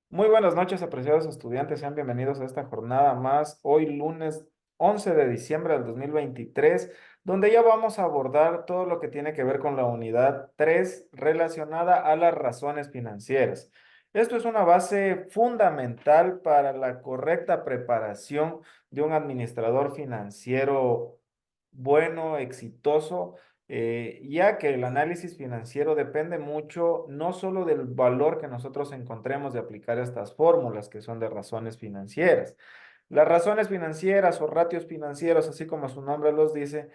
Muy buenas noches, apreciados estudiantes. Sean bienvenidos a esta jornada más, hoy lunes 11 de diciembre del 2023, donde ya vamos a abordar todo lo que tiene que ver con la unidad 3 relacionada a las razones financieras. Esto es una base fundamental para la correcta preparación de un administrador financiero bueno, exitoso, ya que el análisis financiero depende mucho no solo del valor que nosotros encontremos de aplicar estas fórmulas que son de razones financieras. Las razones financieras o ratios financieros, así como su nombre los dice,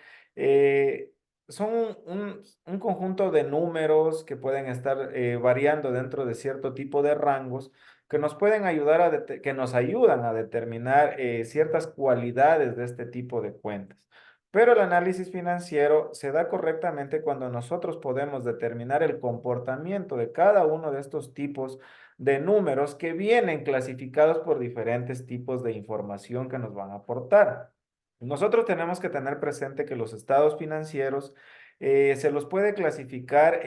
son un conjunto de números que pueden estar variando dentro de cierto tipo de rangos que nos pueden ayudar que nos ayudan a determinar ciertas cualidades de este tipo de cuentas. Pero el análisis financiero se da correctamente cuando nosotros podemos determinar el comportamiento de cada uno de estos tipos de números que vienen clasificados por diferentes tipos de información que nos van a aportar. Nosotros tenemos que tener presente que los estados financieros se los puede clasificar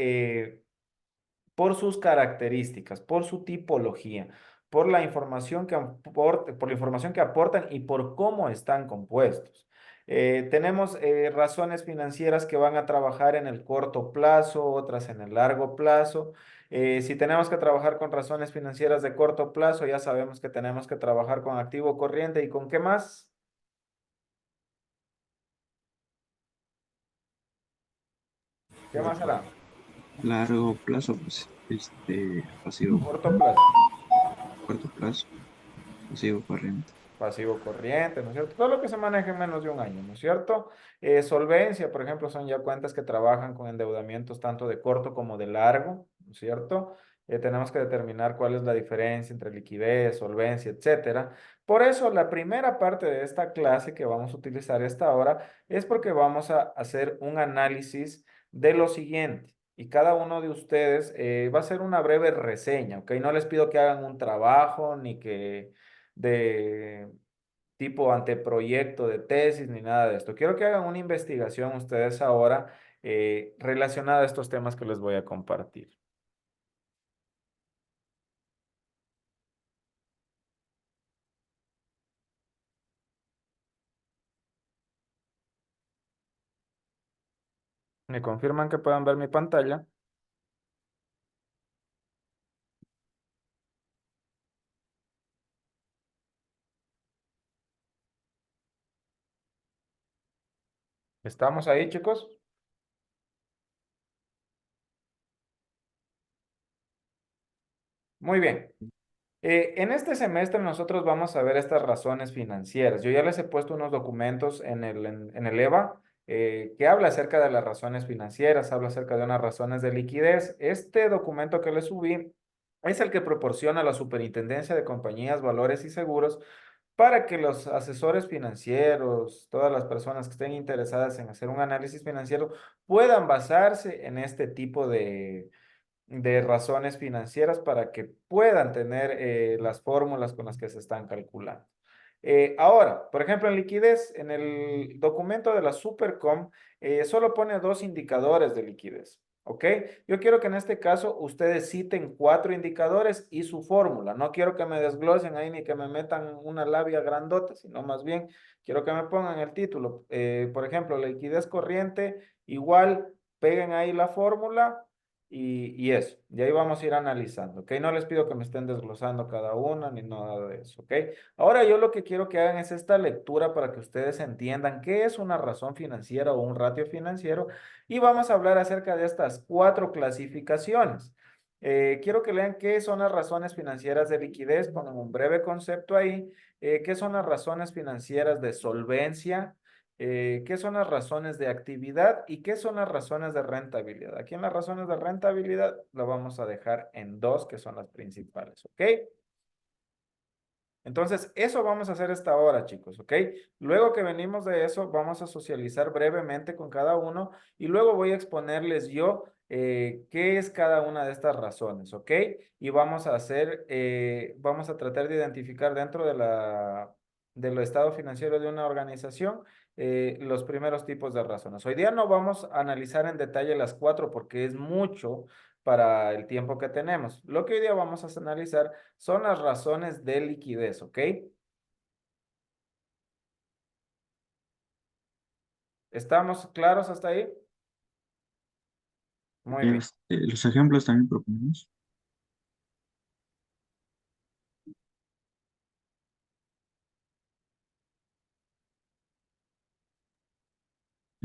por sus características, por su tipología, por la información por la información que aportan y por cómo están compuestos. Tenemos razones financieras que van a trabajar en el corto plazo, otras en el largo plazo. Si tenemos que trabajar con razones financieras de corto plazo, ya sabemos que tenemos que trabajar con activo corriente y con qué más. ¿Qué más será? Largo plazo, pues, pasivo, Corto plazo. corto plazo, pasivo corriente. Pasivo corriente, ¿no es cierto? Todo lo que se maneje en menos de un año, ¿no es cierto? Solvencia, por ejemplo, son ya cuentas que trabajan con endeudamientos tanto de corto como de largo, ¿no es cierto? Tenemos que determinar cuál es la diferencia entre liquidez, solvencia, etcétera. Por eso, la primera parte de esta clase que vamos a utilizar esta hora es porque vamos a hacer un análisis de lo siguiente. Y cada uno de ustedes va a hacer una breve reseña, ¿ok? No les pido que hagan un trabajo ni que de tipo anteproyecto de tesis ni nada de esto. Quiero que hagan una investigación ustedes ahora relacionada a estos temas que les voy a compartir. ¿Me confirman que puedan ver mi pantalla? ¿Estamos ahí, chicos? Muy bien. En este semestre nosotros vamos a ver estas razones financieras. Yo ya les he puesto unos documentos en el EVA que habla acerca de las razones financieras, habla acerca de unas razones de liquidez. Este documento que les subí es el que proporciona la Superintendencia de Compañías, Valores y Seguros para que los asesores financieros, todas las personas que estén interesadas en hacer un análisis financiero, puedan basarse en este tipo de razones financieras para que puedan tener las fórmulas con las que se están calculando. Ahora, por ejemplo, en liquidez, en el documento de la Supercom, solo pone dos indicadores de liquidez. ¿Ok? Yo quiero que en este caso ustedes citen cuatro indicadores y su fórmula. No quiero que me desglosen ahí ni que me metan una labia grandota, sino más bien quiero que me pongan el título. Por ejemplo, la liquidez corriente, igual peguen ahí la fórmula y eso, y ahí vamos a ir analizando, ¿ok? No les pido que me estén desglosando cada una ni nada de eso, ¿ok? Ahora yo lo que quiero que hagan es esta lectura para que ustedes entiendan qué es una razón financiera o un ratio financiero y vamos a hablar acerca de estas cuatro clasificaciones. Quiero que lean qué son las razones financieras de liquidez, pongan un breve concepto ahí, qué son las razones financieras de solvencia, qué son las razones de actividad y qué son las razones de rentabilidad. Aquí en las razones de rentabilidad lo vamos a dejar en dos, que son las principales, ¿ok? Entonces, eso vamos a hacer esta hora, chicos, ¿ok? Luego que venimos de eso, vamos a socializar brevemente con cada uno y luego voy a exponerles yo qué es cada una de estas razones, ¿ok? Y vamos a hacer, vamos a tratar de identificar dentro de del estado financiero de una organización los primeros tipos de razones. Hoy día no vamos a analizar en detalle las cuatro porque es mucho, para el tiempo que tenemos. Lo que hoy día vamos a analizar son las razones de liquidez, ¿ok? ¿Estamos claros hasta ahí? Muy bien. Los ejemplos también proponemos.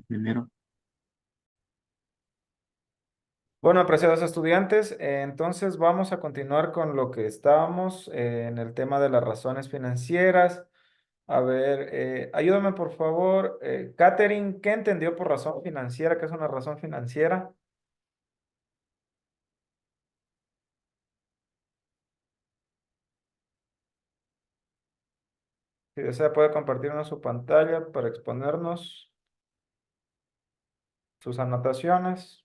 Primero, Bueno, apreciados estudiantes, entonces vamos a continuar con lo que estábamos en el tema de las razones financieras. A ver, ayúdame por favor, Catherine, ¿qué entendió por razón financiera? ¿Qué es una razón financiera? Si desea puede compartirnos su pantalla para exponernos sus anotaciones.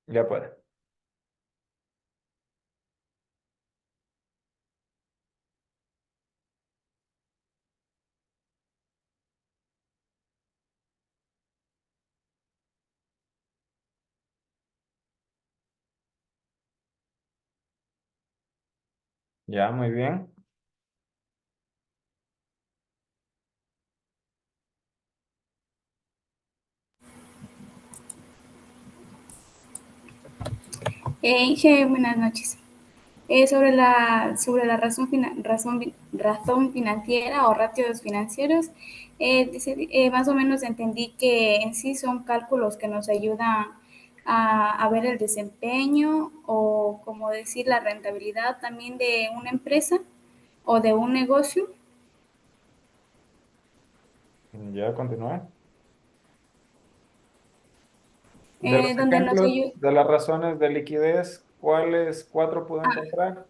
Ya puede. Ya, muy bien. Buenas noches. Sobre la razón financiera o ratios financieros, más o menos entendí que en sí son cálculos que nos ayudan a ver el desempeño o, como decir, la rentabilidad también de una empresa o de un negocio. Ya continúe. De los Donde nos ejemplos ayuda. de las razones de liquidez, ¿cuáles cuatro pudo encontrar?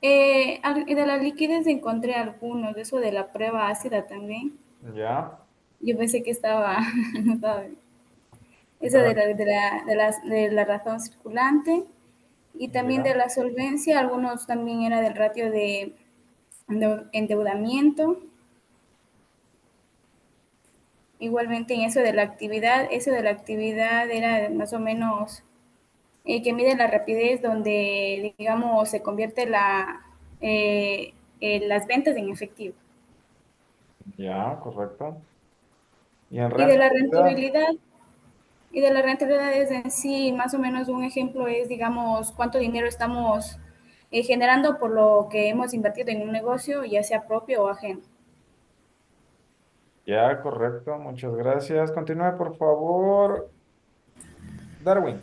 De la liquidez encontré algunos, de eso de la prueba ácida también. Ya, Yo pensé que estaba, no estaba bien. Eso de de la razón circulante y también de ya, la solvencia, algunos también era del ratio de endeudamiento. Igualmente en eso de la actividad era más o menos que mide la rapidez donde, digamos, se convierte las ventas en efectivo. ya, correcto. Y en Y de la rentabilidad, rentabilidad, y de la rentabilidad es en sí, más o menos un ejemplo es, digamos, cuánto dinero estamos generando por lo que hemos invertido en un negocio, ya sea propio o ajeno. ya, correcto, muchas gracias. Continúe, por favor, Darwin.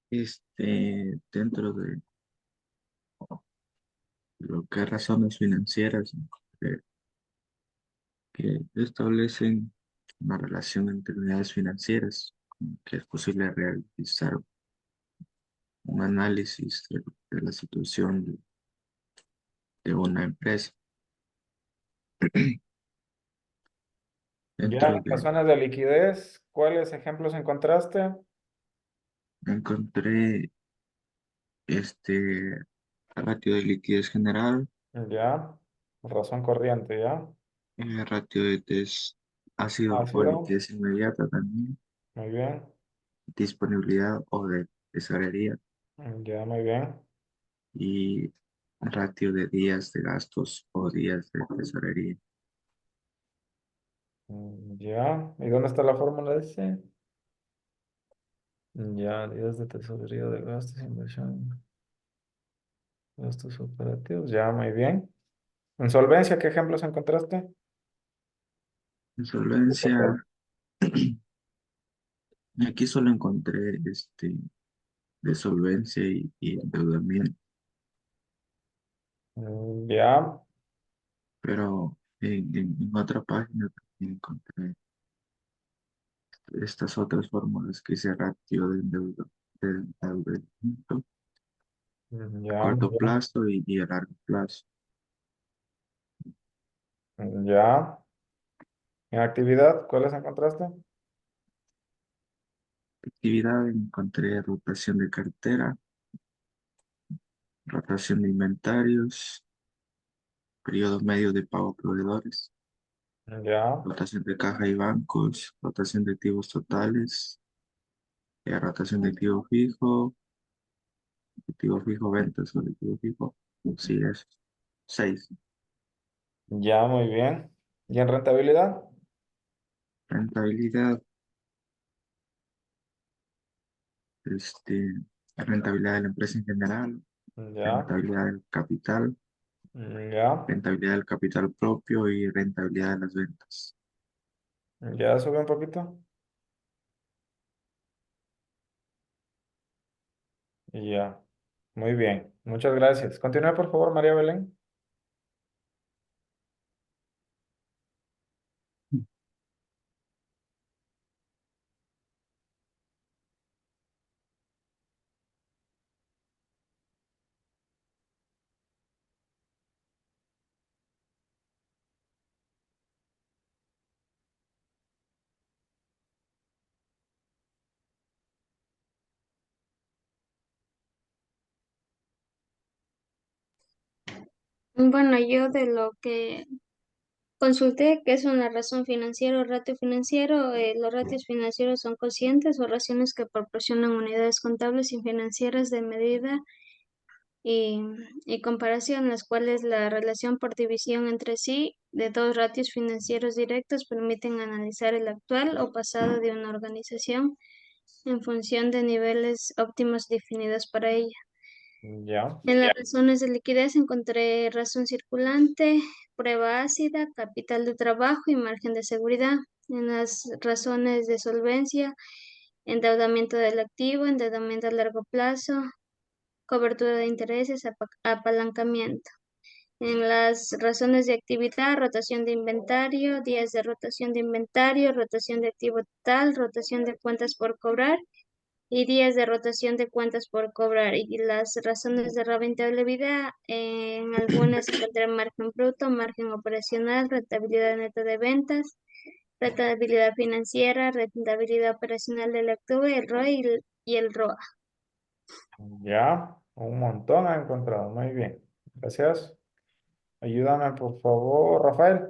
dentro de lo que es razones financieras, que establecen una relación entre unidades financieras, que es posible realizar un análisis de la situación de una empresa. Ya, Dentro de, razones de liquidez, ¿cuáles ejemplos encontraste? encontré ratio de liquidez general, Ya, razón corriente, ya. ratio de test ácido o Ácido, liquidez inmediata también, muy bien. disponibilidad o de tesorería Ya, muy bien. y ratio de días de gastos o días de tesorería. Ya, ¿y dónde está la fórmula de ese? Ya, días de tesorería de gastos, inversión, gastos operativos, ya, muy bien. En solvencia, ¿qué ejemplos encontraste? Insolvencia, aquí solo encontré de solvencia y endeudamiento, Ya, pero en otra página y encontré estas otras fórmulas que hice ratio de endeudamiento a Ya, muy corto bien. plazo y a largo plazo. Ya. En actividad, ¿cuáles encontraste? Actividad, encontré rotación de cartera, rotación de inventarios, periodo medio de pago a proveedores, Ya, rotación de caja y bancos, rotación de activos totales, rotación de activo fijo, ventas sobre activo fijo. Sí, es 6. ya, muy bien. ¿Y en rentabilidad? Rentabilidad, este, la rentabilidad de la empresa en general, Ya, rentabilidad del capital, ya, rentabilidad del capital propio y rentabilidad de las ventas. ya sube un poquito. Ya, muy bien. Muchas gracias. Continúa, por favor, María Belén. Bueno, yo de lo que consulté, que es una razón financiera o ratio financiero, los ratios financieros son cocientes o raciones que proporcionan unidades contables y financieras de medida y, y comparación, las cuales la relación por división entre sí de dos ratios financieros directos permiten analizar el actual o pasado de una organización en función de niveles óptimos definidos para ella. Ya, En las razones de liquidez encontré razón circulante, prueba ácida, capital de trabajo y margen de seguridad. En las razones de solvencia, endeudamiento del activo, endeudamiento a largo plazo, cobertura de intereses, apalancamiento. En las razones de actividad, rotación de inventario, días de rotación de inventario, rotación de activo total, rotación de cuentas por cobrar y días de rotación de cuentas por cobrar. Y las razones de rentabilidad, en algunas encontré margen bruto, margen operacional, rentabilidad neta de ventas, rentabilidad financiera, rentabilidad operacional del activo, el ROE y el ROA. ya. Un montón ha encontrado. Muy bien. Gracias. Ayúdame, por favor, Rafael.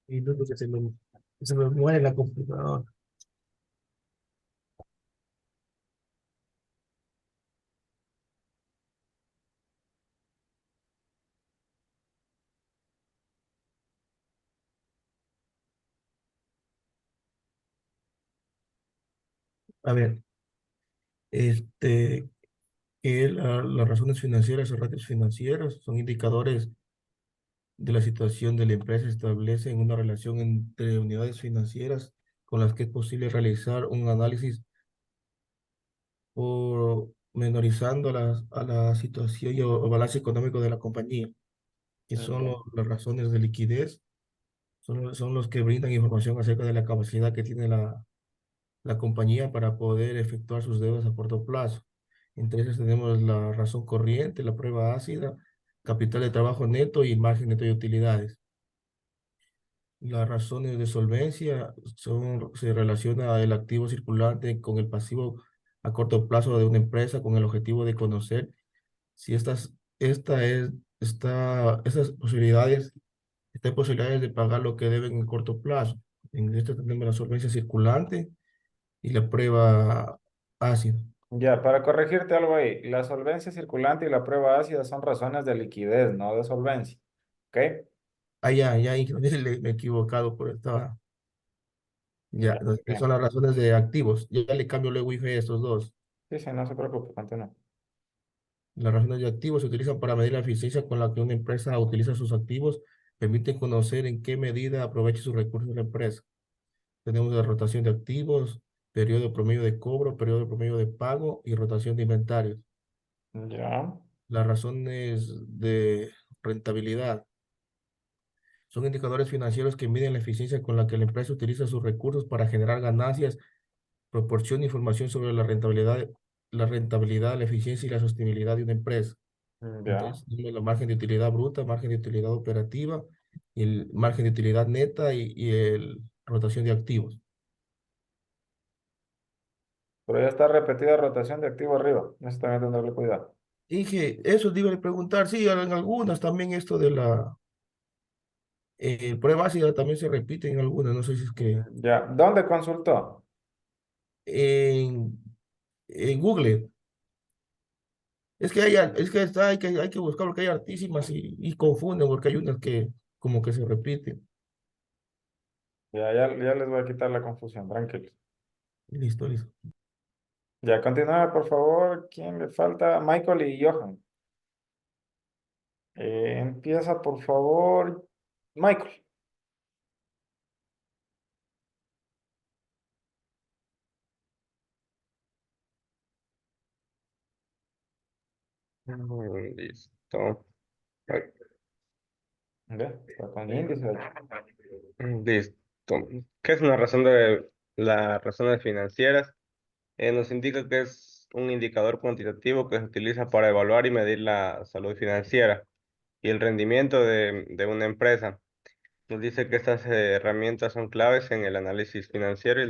Y luego que se me muere la computadora. A ver, este, las razones financieras o ratios financieros son indicadores de la situación de la empresa, establecen una relación entre unidades financieras con las que es posible realizar un análisis por menorizando a la situación o balance económico de la compañía, que son Ya, las razones de liquidez, son los que brindan información acerca de la capacidad que tiene la compañía para poder efectuar sus deudas a corto plazo. Entre esas tenemos la razón corriente, la prueba ácida, capital de trabajo neto y margen neto de utilidades. Las razones de solvencia se relaciona el activo circulante con el pasivo a corto plazo de una empresa con el objetivo de conocer si estas posibilidades, estas posibilidades de pagar lo que deben en corto plazo. En esto tenemos la solvencia circulante y la prueba ácida. ya, para corregirte algo ahí, la solvencia circulante y la prueba ácida son razones de liquidez, no de solvencia. ¿Ok? Ah, ya, me he equivocado por esta. Ya, Ya, entonces, son bien. las razones de activos. Ya le cambio luego wifi a estos dos. Sí, sí, no se preocupe, continúa. Las razones de activos se utilizan para medir la eficiencia con la que una empresa utiliza sus activos, permiten conocer en qué medida aprovecha sus recursos la empresa. Tenemos la rotación de activos, periodo promedio de cobro, periodo promedio de pago y rotación de inventarios. Ya. Las razones de rentabilidad son indicadores financieros que miden la eficiencia con la que la empresa utiliza sus recursos para generar ganancias, proporciona información sobre la rentabilidad, la eficiencia y la sostenibilidad de una empresa. Ya. Entonces, tenemos la margen de utilidad bruta, margen de utilidad operativa, el margen de utilidad neta y el rotación de activos. Pero ya está repetida rotación de activo arriba. Eso también tendrle cuidado. Dije, eso te iba a preguntar, sí, en algunas también esto de la prueba ácida también se repite en algunas, no sé si es que Ya. ¿Dónde consultó? en, en Google, es que es que hay que buscar porque hay artísimas y confunden porque hay unas que como que se repiten. Ya les voy a quitar la confusión, tranquilos. Y listo, listo. Ya, continúa, por favor. ¿Quién le falta? Michael y Johan. Empieza, por favor. Michael. Listo. Ay, Ya, está con índice, de hecho. Listo. ¿Qué es una razón de las razones financieras? Nos indica que es un indicador cuantitativo que se utiliza para evaluar y medir la salud financiera y el rendimiento de una empresa. Nos dice que estas herramientas son claves en el análisis financiero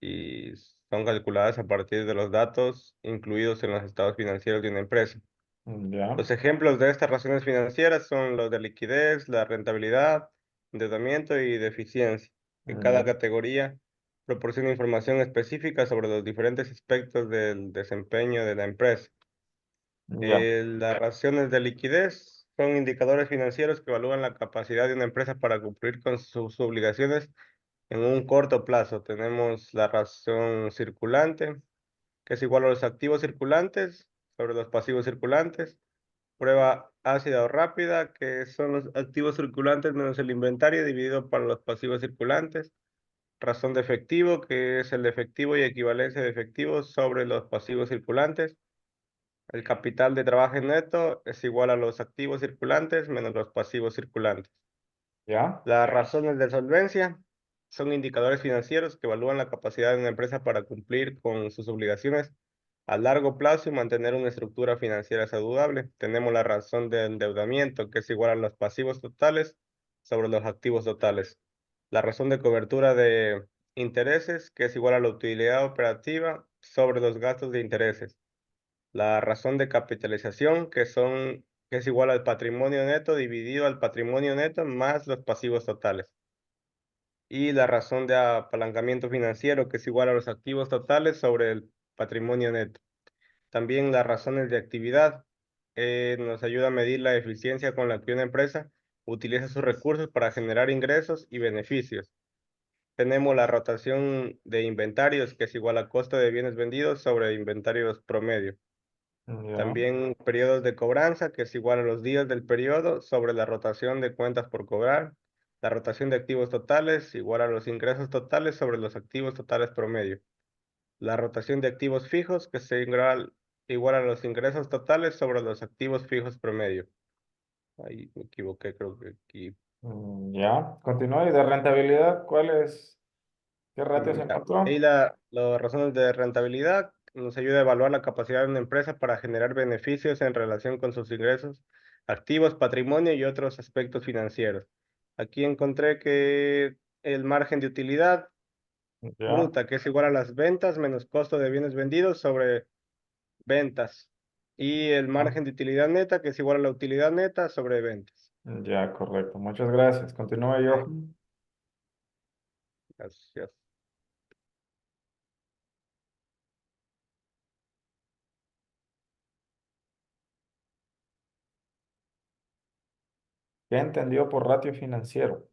y son calculadas a partir de los datos incluidos en los estados financieros de una empresa. Ya, Los ejemplos de estas razones financieras son los de liquidez, la rentabilidad, endeudamiento y deficiencia. En cada ya, categoría proporciona información específica sobre los diferentes aspectos del desempeño de la empresa. ya, Las razones de liquidez son indicadores financieros que evalúan la capacidad de una empresa para cumplir con sus obligaciones en un corto plazo. Tenemos la razón circulante, que es igual a los activos circulantes sobre los pasivos circulantes. Prueba ácida o rápida, que son los activos circulantes menos el inventario dividido por los pasivos circulantes. Razón de efectivo, que es el efectivo y equivalencia de efectivo sobre los pasivos circulantes. El capital de trabajo neto es igual a los activos circulantes menos los pasivos circulantes. ya, Las razones de solvencia son indicadores financieros que evalúan la capacidad de una empresa para cumplir con sus obligaciones a largo plazo y mantener una estructura financiera saludable. Tenemos la razón de endeudamiento, que es igual a los pasivos totales sobre los activos totales. La razón de cobertura de intereses, que es igual a la utilidad operativa sobre los gastos de intereses. La razón de capitalización, que es igual al patrimonio neto dividido al patrimonio neto más los pasivos totales. Y la razón de apalancamiento financiero, que es igual a los activos totales sobre el patrimonio neto. También las razones de actividad nos ayuda a medir la eficiencia con la que una empresa utiliza sus recursos para generar ingresos y beneficios. Tenemos la rotación de inventarios, que es igual a costo de bienes vendidos sobre inventarios promedio. ya, También periodos de cobranza, que es igual a los días del periodo sobre la rotación de cuentas por cobrar. La rotación de activos totales, igual a los ingresos totales sobre los activos totales promedio. La rotación de activos fijos, que es igual a los ingresos totales sobre los activos fijos promedio. Ahí me equivoqué, creo que aquí. ya. Continúa. ¿Y de rentabilidad? ¿Qué ratio se Ya. encontró? Ahí las razones de rentabilidad nos ayuda a evaluar la capacidad de una empresa para generar beneficios en relación con sus ingresos, activos, patrimonio y otros aspectos financieros. Aquí encontré que el margen de utilidad Ya, bruta, que es igual a las ventas menos costo de bienes vendidos sobre ventas. Y el ah, margen de utilidad neta, que es igual a la utilidad neta sobre ventas. ya, correcto. Muchas gracias. Continúa, Johan. Gracias. ¿Qué entendió por ratio financiero?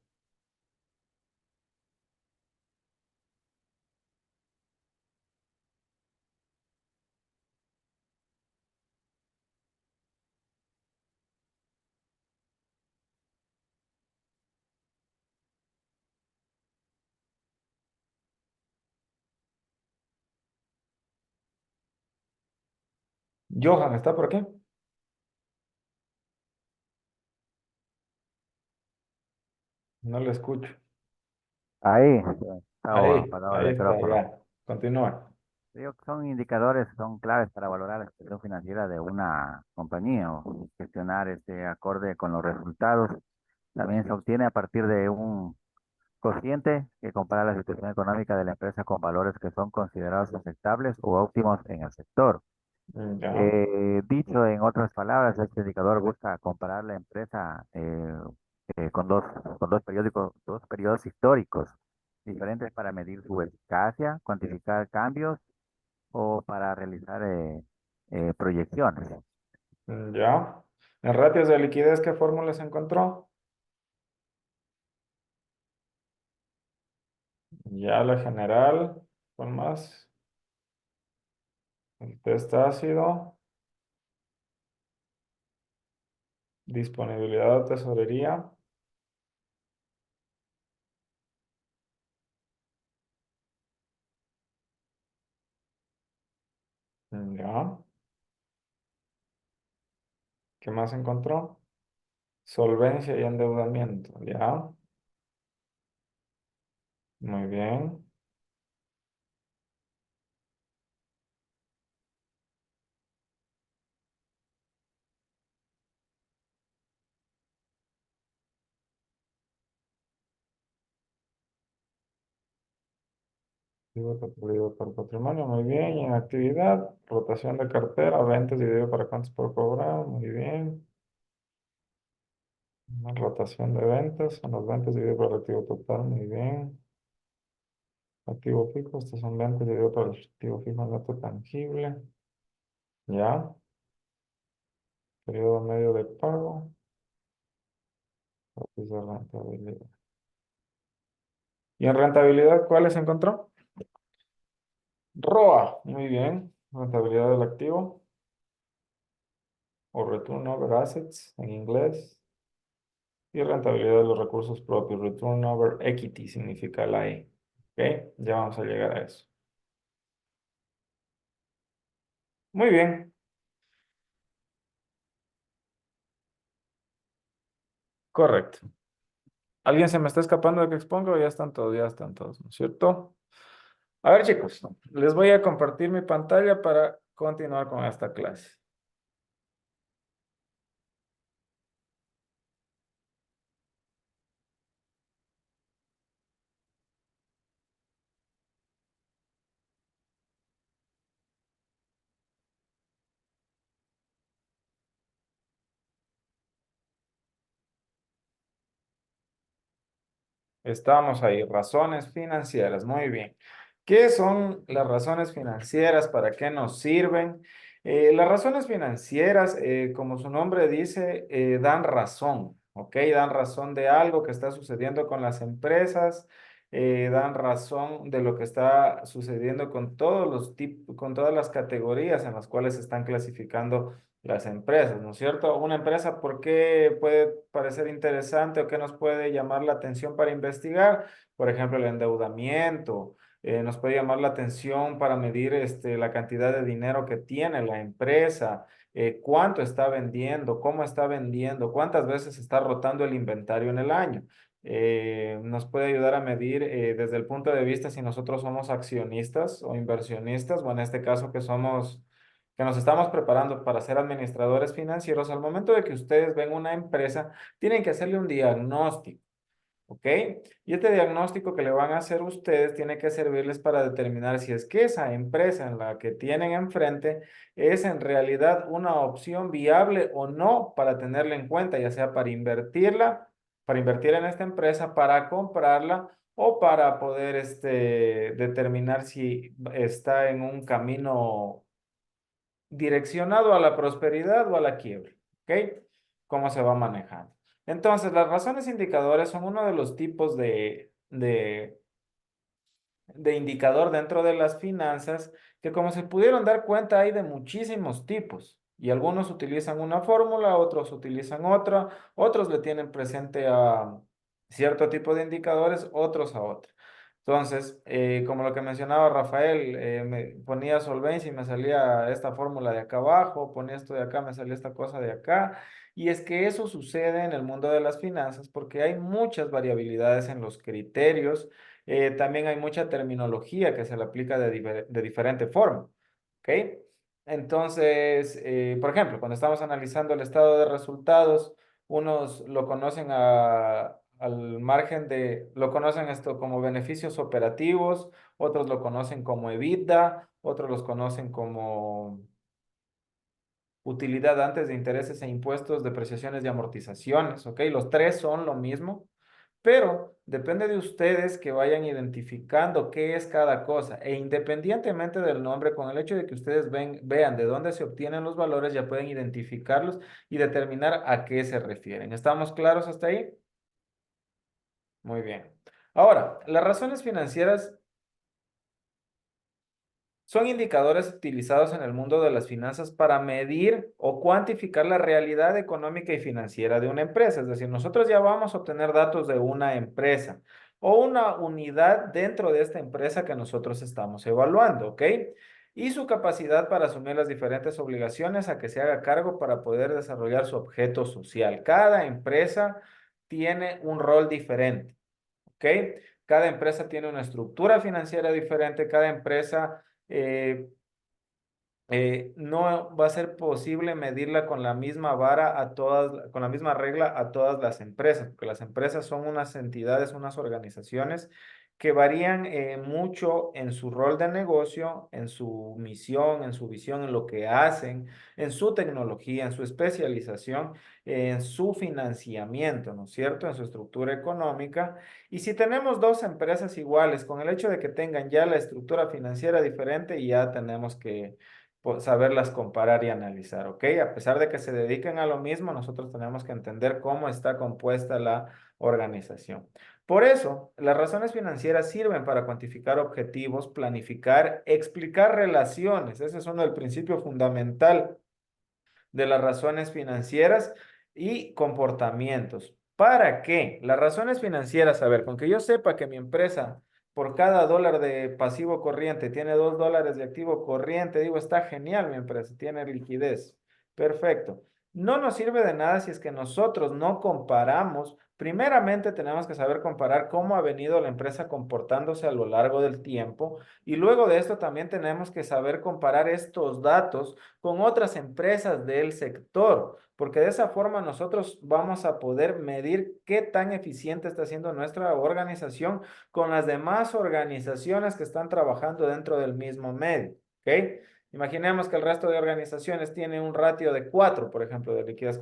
Johan, ¿está por aquí? No le escucho. Ahí, estaba Ahí, apagado el ahí está, micrófono. ya. Continúa. Digo que son indicadores, son claves para valorar la situación financiera de una compañía o gestionar este acorde con los resultados. También se obtiene a partir de un cociente que compara la situación económica de la empresa con valores que son considerados aceptables o óptimos en el sector. Ya. Dicho en otras palabras, este indicador busca comparar la empresa con dos periodos históricos diferentes para medir su eficacia, cuantificar cambios o para realizar proyecciones. Ya. En ratios de liquidez, ¿qué fórmulas encontró? Ya la general, con más. El test ácido, disponibilidad de tesorería. Ya. ¿Qué más encontró? Solvencia y endeudamiento. Ya. Muy bien. Activo retribuido por patrimonio, muy bien. Y en actividad, rotación de cartera, ventas dividido para cuántos por cobrar, muy bien. Una rotación de ventas, son las ventas dividido por el activo total, muy bien. Activo fijo, estos son ventas dividido por el activo fijo neto tangible. Ya. Periodo medio de pago. Lápiz de rentabilidad. ¿Y en rentabilidad cuáles encontró? ROA, muy bien. Rentabilidad del activo o Return Over Assets en inglés. Y rentabilidad de los recursos propios, Return Over Equity significa la E. ¿Ok? Ya vamos a llegar a eso. Muy bien. Correcto. ¿Alguien se me está escapando de que exponga o ya están todos, ¿no es cierto? A ver, chicos, les voy a compartir mi pantalla para continuar con esta clase. Estamos ahí, razones financieras, muy bien. ¿Qué son las razones financieras? ¿Para qué nos sirven? Las razones financieras, como su nombre dice, dan razón, ¿ok? Dan razón de algo que está sucediendo con las empresas, dan razón de lo que está sucediendo con todos los tipos, con todas las categorías en las cuales se están clasificando las empresas, ¿no es cierto? Una empresa, ¿por qué puede parecer interesante o qué nos puede llamar la atención para investigar? Por ejemplo, el endeudamiento. Nos puede llamar la atención para medir la cantidad de dinero que tiene la empresa, cuánto está vendiendo, cómo está vendiendo, cuántas veces está rotando el inventario en el año. Nos puede ayudar a medir desde el punto de vista si nosotros somos accionistas o inversionistas, o en este caso que nos estamos preparando para ser administradores financieros. Al momento de que ustedes ven una empresa, tienen que hacerle un diagnóstico. ¿Ok? Y este diagnóstico que le van a hacer ustedes tiene que servirles para determinar si es que esa empresa en la que tienen enfrente es en realidad una opción viable o no para tenerla en cuenta, ya sea para invertirla, para invertir en esta empresa, para comprarla o para poder determinar si está en un camino direccionado a la prosperidad o a la quiebra. ¿Ok? ¿Cómo se va manejando? Entonces, las razones indicadores son uno de los tipos de indicador dentro de las finanzas que, como se pudieron dar cuenta, hay de muchísimos tipos. Y algunos utilizan una fórmula, otros utilizan otra, otros le tienen presente a cierto tipo de indicadores, otros a otro. Entonces, como lo que mencionaba Rafael, me ponía solvencia y me salía esta fórmula de acá abajo, ponía esto de acá, me salía esta cosa de acá. Y es que eso sucede en el mundo de las finanzas porque hay muchas variabilidades en los criterios, también hay mucha terminología que se le aplica de diferente forma, ¿ok? Entonces, por ejemplo, cuando estamos analizando el estado de resultados, unos lo conocen al margen de, lo conocen esto como beneficios operativos, otros lo conocen como EBITDA, otros los conocen como utilidad antes de intereses e impuestos, depreciaciones y amortizaciones, ¿ok? Los tres son lo mismo, pero depende de ustedes que vayan identificando qué es cada cosa e independientemente del nombre, con el hecho de que ustedes vean de dónde se obtienen los valores, ya pueden identificarlos y determinar a qué se refieren. ¿Estamos claros hasta ahí? Muy bien. Ahora, las razones financieras son indicadores utilizados en el mundo de las finanzas para medir o cuantificar la realidad económica y financiera de una empresa. Es decir, nosotros ya vamos a obtener datos de una empresa o una unidad dentro de esta empresa que nosotros estamos evaluando, ¿ok? Y su capacidad para asumir las diferentes obligaciones a que se haga cargo para poder desarrollar su objeto social. Cada empresa tiene un rol diferente. ¿Ok? Cada empresa tiene una estructura financiera diferente, cada empresa no va a ser posible medirla con la misma vara a todas, con la misma regla a todas las empresas, porque las empresas son unas entidades, unas organizaciones que varían mucho en su rol de negocio, en su misión, en su visión, en lo que hacen, en su tecnología, en su especialización, en su financiamiento, ¿no es cierto? En su estructura económica. Y si tenemos dos empresas iguales, con el hecho de que tengan ya la estructura financiera diferente, ya tenemos que saberlas comparar y analizar, ¿ok? A pesar de que se dediquen a lo mismo, nosotros tenemos que entender cómo está compuesta la organización. Por eso, las razones financieras sirven para cuantificar objetivos, planificar, explicar relaciones. Ese es uno del principio fundamental de las razones financieras y comportamientos. ¿Para qué? Las razones financieras, a ver, con que yo sepa que mi empresa por cada dólar de pasivo corriente tiene $2 de activo corriente, digo, está genial mi empresa, tiene liquidez. Perfecto. No nos sirve de nada si es que nosotros no comparamos. Primeramente tenemos que saber comparar cómo ha venido la empresa comportándose a lo largo del tiempo y luego de esto también tenemos que saber comparar estos datos con otras empresas del sector, porque de esa forma nosotros vamos a poder medir qué tan eficiente está siendo nuestra organización con las demás organizaciones que están trabajando dentro del mismo medio, ¿ok? Imaginemos que el resto de organizaciones tiene un ratio de 4, por ejemplo, de liquidez.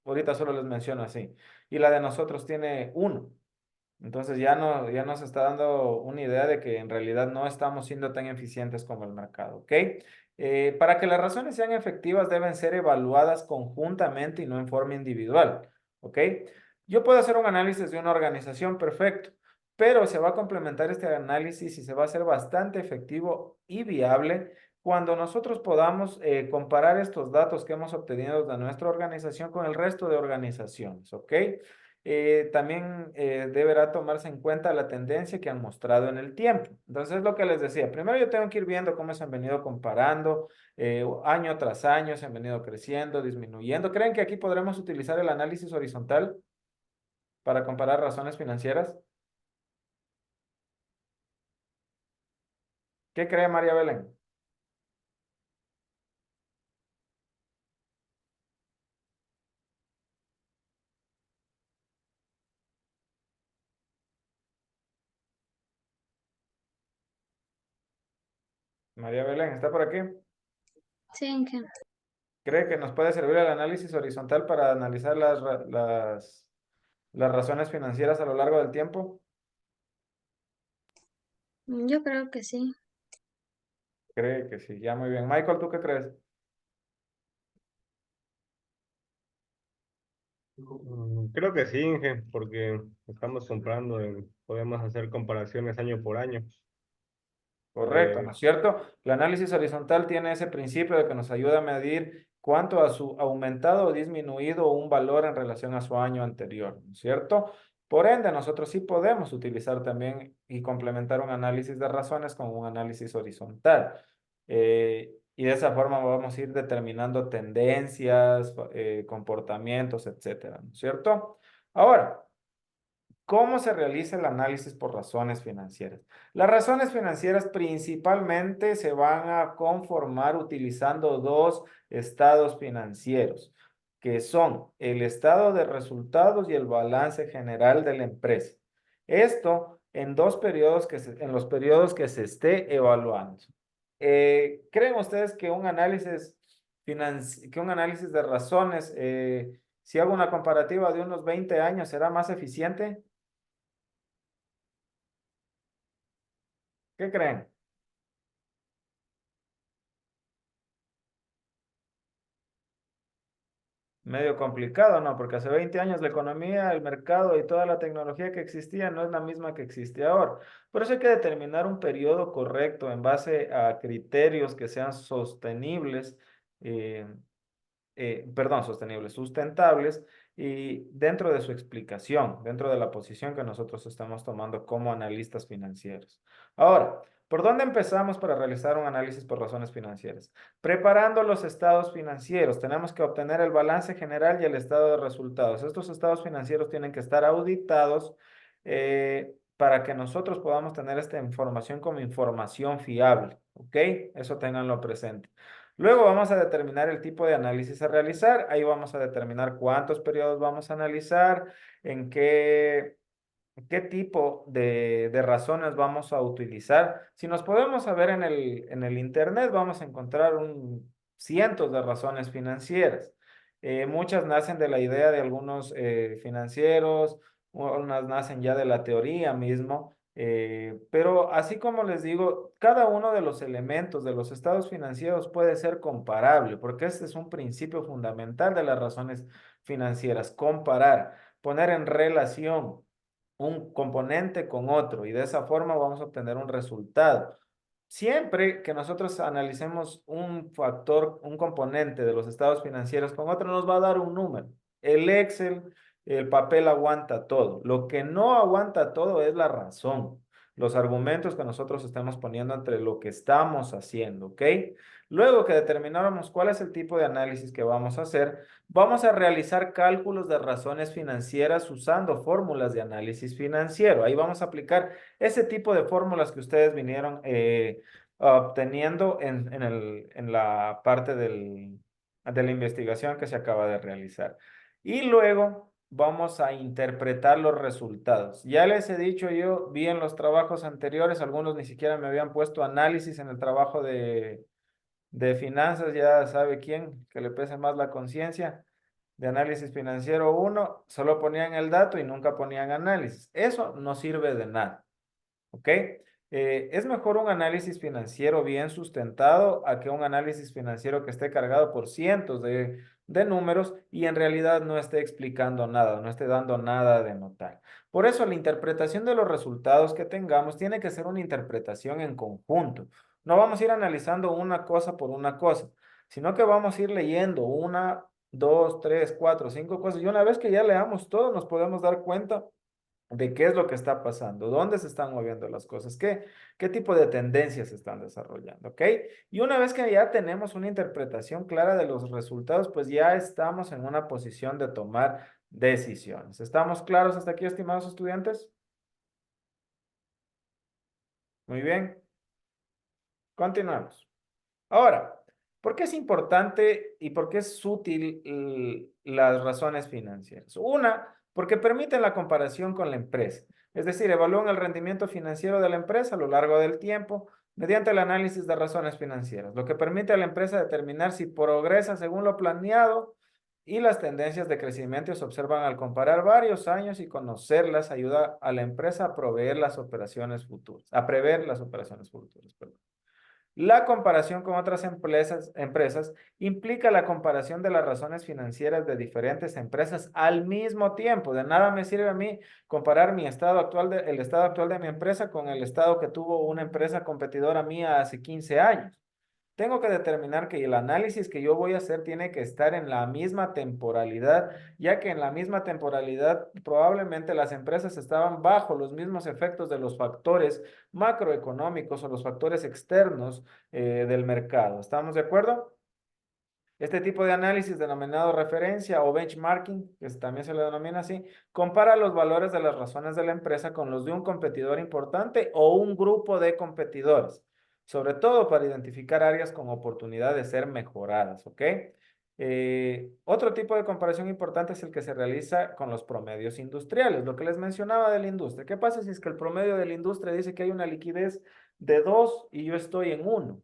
Ahorita solo les menciono así. Y la de nosotros tiene 1. Entonces ya nos está dando una idea de que en realidad no estamos siendo tan eficientes como el mercado, ¿ok? Para que las razones sean efectivas deben ser evaluadas conjuntamente y no en forma individual, ¿ok? Yo puedo hacer un análisis de una organización, perfecto, pero se va a complementar este análisis y se va a hacer bastante efectivo y viable cuando nosotros podamos comparar estos datos que hemos obtenido de nuestra organización con el resto de organizaciones, ¿ok? También deberá tomarse en cuenta la tendencia que han mostrado en el tiempo. Entonces, lo que les decía, primero yo tengo que ir viendo cómo se han venido comparando, año tras año, se han venido creciendo, disminuyendo. ¿Creen que aquí podremos utilizar el análisis horizontal para comparar razones financieras? ¿Qué cree María Belén? María Belén, ¿está por aquí? Sí, Inge. ¿Cree que nos puede servir el análisis horizontal para analizar las razones financieras a lo largo del tiempo? Yo creo que sí. Cree que sí, ya muy bien. Michael, ¿tú qué crees? Creo que sí, Inge, porque estamos comprando, podemos hacer comparaciones año por año. Correcto, ¿no Eh, es cierto? El análisis horizontal tiene ese principio de que nos ayuda a medir cuánto ha aumentado o disminuido un valor en relación a su año anterior, ¿no es cierto? Por ende, nosotros sí podemos utilizar también y complementar un análisis de razones con un análisis horizontal. Y de esa forma vamos a ir determinando tendencias, comportamientos, etcétera, ¿no es cierto? Ahora, ¿cómo se realiza el análisis por razones financieras? Las razones financieras principalmente se van a conformar utilizando dos estados financieros, que son el estado de resultados y el balance general de la empresa. Esto en dos periodos en los periodos que se esté evaluando. ¿Creen ustedes que un análisis que un análisis de razones, si hago una comparativa de unos 20 años, será más eficiente? ¿Qué creen? Medio complicado, ¿no? Porque hace 20 años la economía, el mercado y toda la tecnología que existía no es la misma que existe ahora. Por eso hay que determinar un periodo correcto en base a criterios que sean sostenibles, eh, perdón, sostenibles, sustentables y dentro de su explicación, dentro de la posición que nosotros estamos tomando como analistas financieros. Ahora, ¿por dónde empezamos para realizar un análisis por razones financieras? Preparando los estados financieros, tenemos que obtener el balance general y el estado de resultados. Estos estados financieros tienen que estar auditados para que nosotros podamos tener esta información como información fiable, ¿ok? Eso tenganlo presente. Luego vamos a determinar el tipo de análisis a realizar. Ahí vamos a determinar cuántos periodos vamos a analizar, en qué tipo de razones vamos a utilizar. Si nos podemos saber en el Internet, vamos a encontrar cientos de razones financieras. Muchas nacen de la idea de algunos financieros, unas nacen ya de la teoría mismo. Pero así como les digo, cada uno de los elementos de los estados financieros puede ser comparable, porque este es un principio fundamental de las razones financieras, comparar, poner en relación un componente con otro y de esa forma vamos a obtener un resultado. Siempre que nosotros analicemos un factor, un componente de los estados financieros con otro, nos va a dar un número. El Excel, el papel aguanta todo. Lo que no aguanta todo es la razón, los argumentos que nosotros estamos poniendo entre lo que estamos haciendo, ¿ok? Luego que determináramos cuál es el tipo de análisis que vamos a hacer, vamos a realizar cálculos de razones financieras usando fórmulas de análisis financiero. Ahí vamos a aplicar ese tipo de fórmulas que ustedes vinieron obteniendo en la parte de la investigación que se acaba de realizar. Y luego vamos a interpretar los resultados. Ya les he dicho yo, vi en los trabajos anteriores, algunos ni siquiera me habían puesto análisis en el trabajo de finanzas, ya sabe quién, que le pese más la conciencia. De análisis financiero uno, solo ponían el dato y nunca ponían análisis. Eso no sirve de nada. ¿Ok? Es mejor un análisis financiero bien sustentado a que un análisis financiero que esté cargado por cientos de números y en realidad no esté explicando nada, no esté dando nada de notar. Por eso la interpretación de los resultados que tengamos tiene que ser una interpretación en conjunto. No vamos a ir analizando una cosa por una cosa, sino que vamos a ir leyendo una, dos, tres, cuatro, cinco cosas y una vez que ya leamos todo nos podemos dar cuenta de qué es lo que está pasando, dónde se están moviendo las cosas, qué tipo de tendencias se están desarrollando, ¿ok? Y una vez que ya tenemos una interpretación clara de los resultados, pues ya estamos en una posición de tomar decisiones. ¿Estamos claros hasta aquí, estimados estudiantes? Muy bien, continuamos. Ahora, ¿por qué es importante y por qué es útil las razones financieras? Una, porque permiten la comparación con la empresa. Es decir, evalúan el rendimiento financiero de la empresa a lo largo del tiempo mediante el análisis de razones financieras, lo que permite a la empresa determinar si progresa según lo planeado y las tendencias de crecimiento se observan al comparar varios años y conocerlas ayuda a la empresa a prever las operaciones futuras, perdón. La comparación con otras empresas implica la comparación de las razones financieras de diferentes empresas al mismo tiempo. De nada me sirve a mí comparar el estado actual de mi empresa con el estado que tuvo una empresa competidora mía hace 15 años. tengo que determinar que el análisis que yo voy a hacer tiene que estar en la misma temporalidad, ya que en la misma temporalidad probablemente las empresas estaban bajo los mismos efectos de los factores macroeconómicos o los factores externos del mercado. ¿Estamos de acuerdo? Este tipo de análisis denominado referencia o benchmarking, que también se le denomina así, compara los valores de las razones de la empresa con los de un competidor importante o un grupo de competidores, sobre todo para identificar áreas con oportunidad de ser mejoradas, ¿ok? Otro tipo de comparación importante es el que se realiza con los promedios industriales, lo que les mencionaba de la industria. ¿Qué pasa si es que el promedio de la industria dice que hay una liquidez de 2 y yo estoy en 1?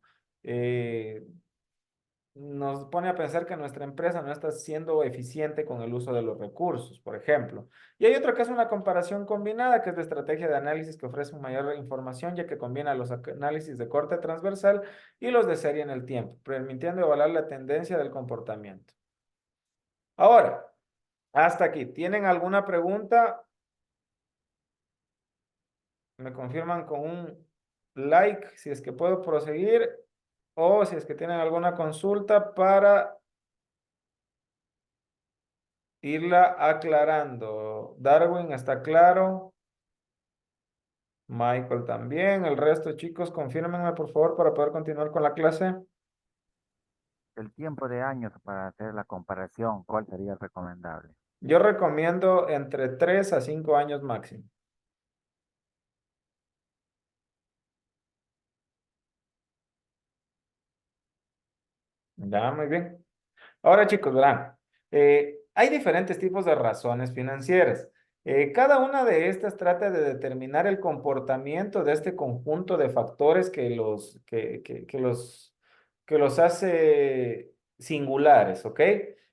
Nos pone a pensar que nuestra empresa no está siendo eficiente con el uso de los recursos, por ejemplo. Y hay otro que es una comparación combinada, que es la estrategia de análisis que ofrece mayor información, ya que combina los análisis de corte transversal y los de serie en el tiempo, permitiendo evaluar la tendencia del comportamiento. Ahora, hasta aquí. ¿Tienen alguna pregunta? Me confirman con un like si es que puedo proseguir o si es que tienen alguna consulta para irla aclarando. Darwin, ¿está claro? Michael también. El resto, chicos, confírmenme por favor para poder continuar con la clase. El tiempo de años para hacer la comparación, ¿cuál sería el recomendable? Yo recomiendo entre 3 a 5 años máximo. Ya, muy bien. Ahora, chicos, verán, hay diferentes tipos de razones financieras. Cada una de estas trata de determinar el comportamiento de este conjunto de factores que los hace singulares, ¿ok?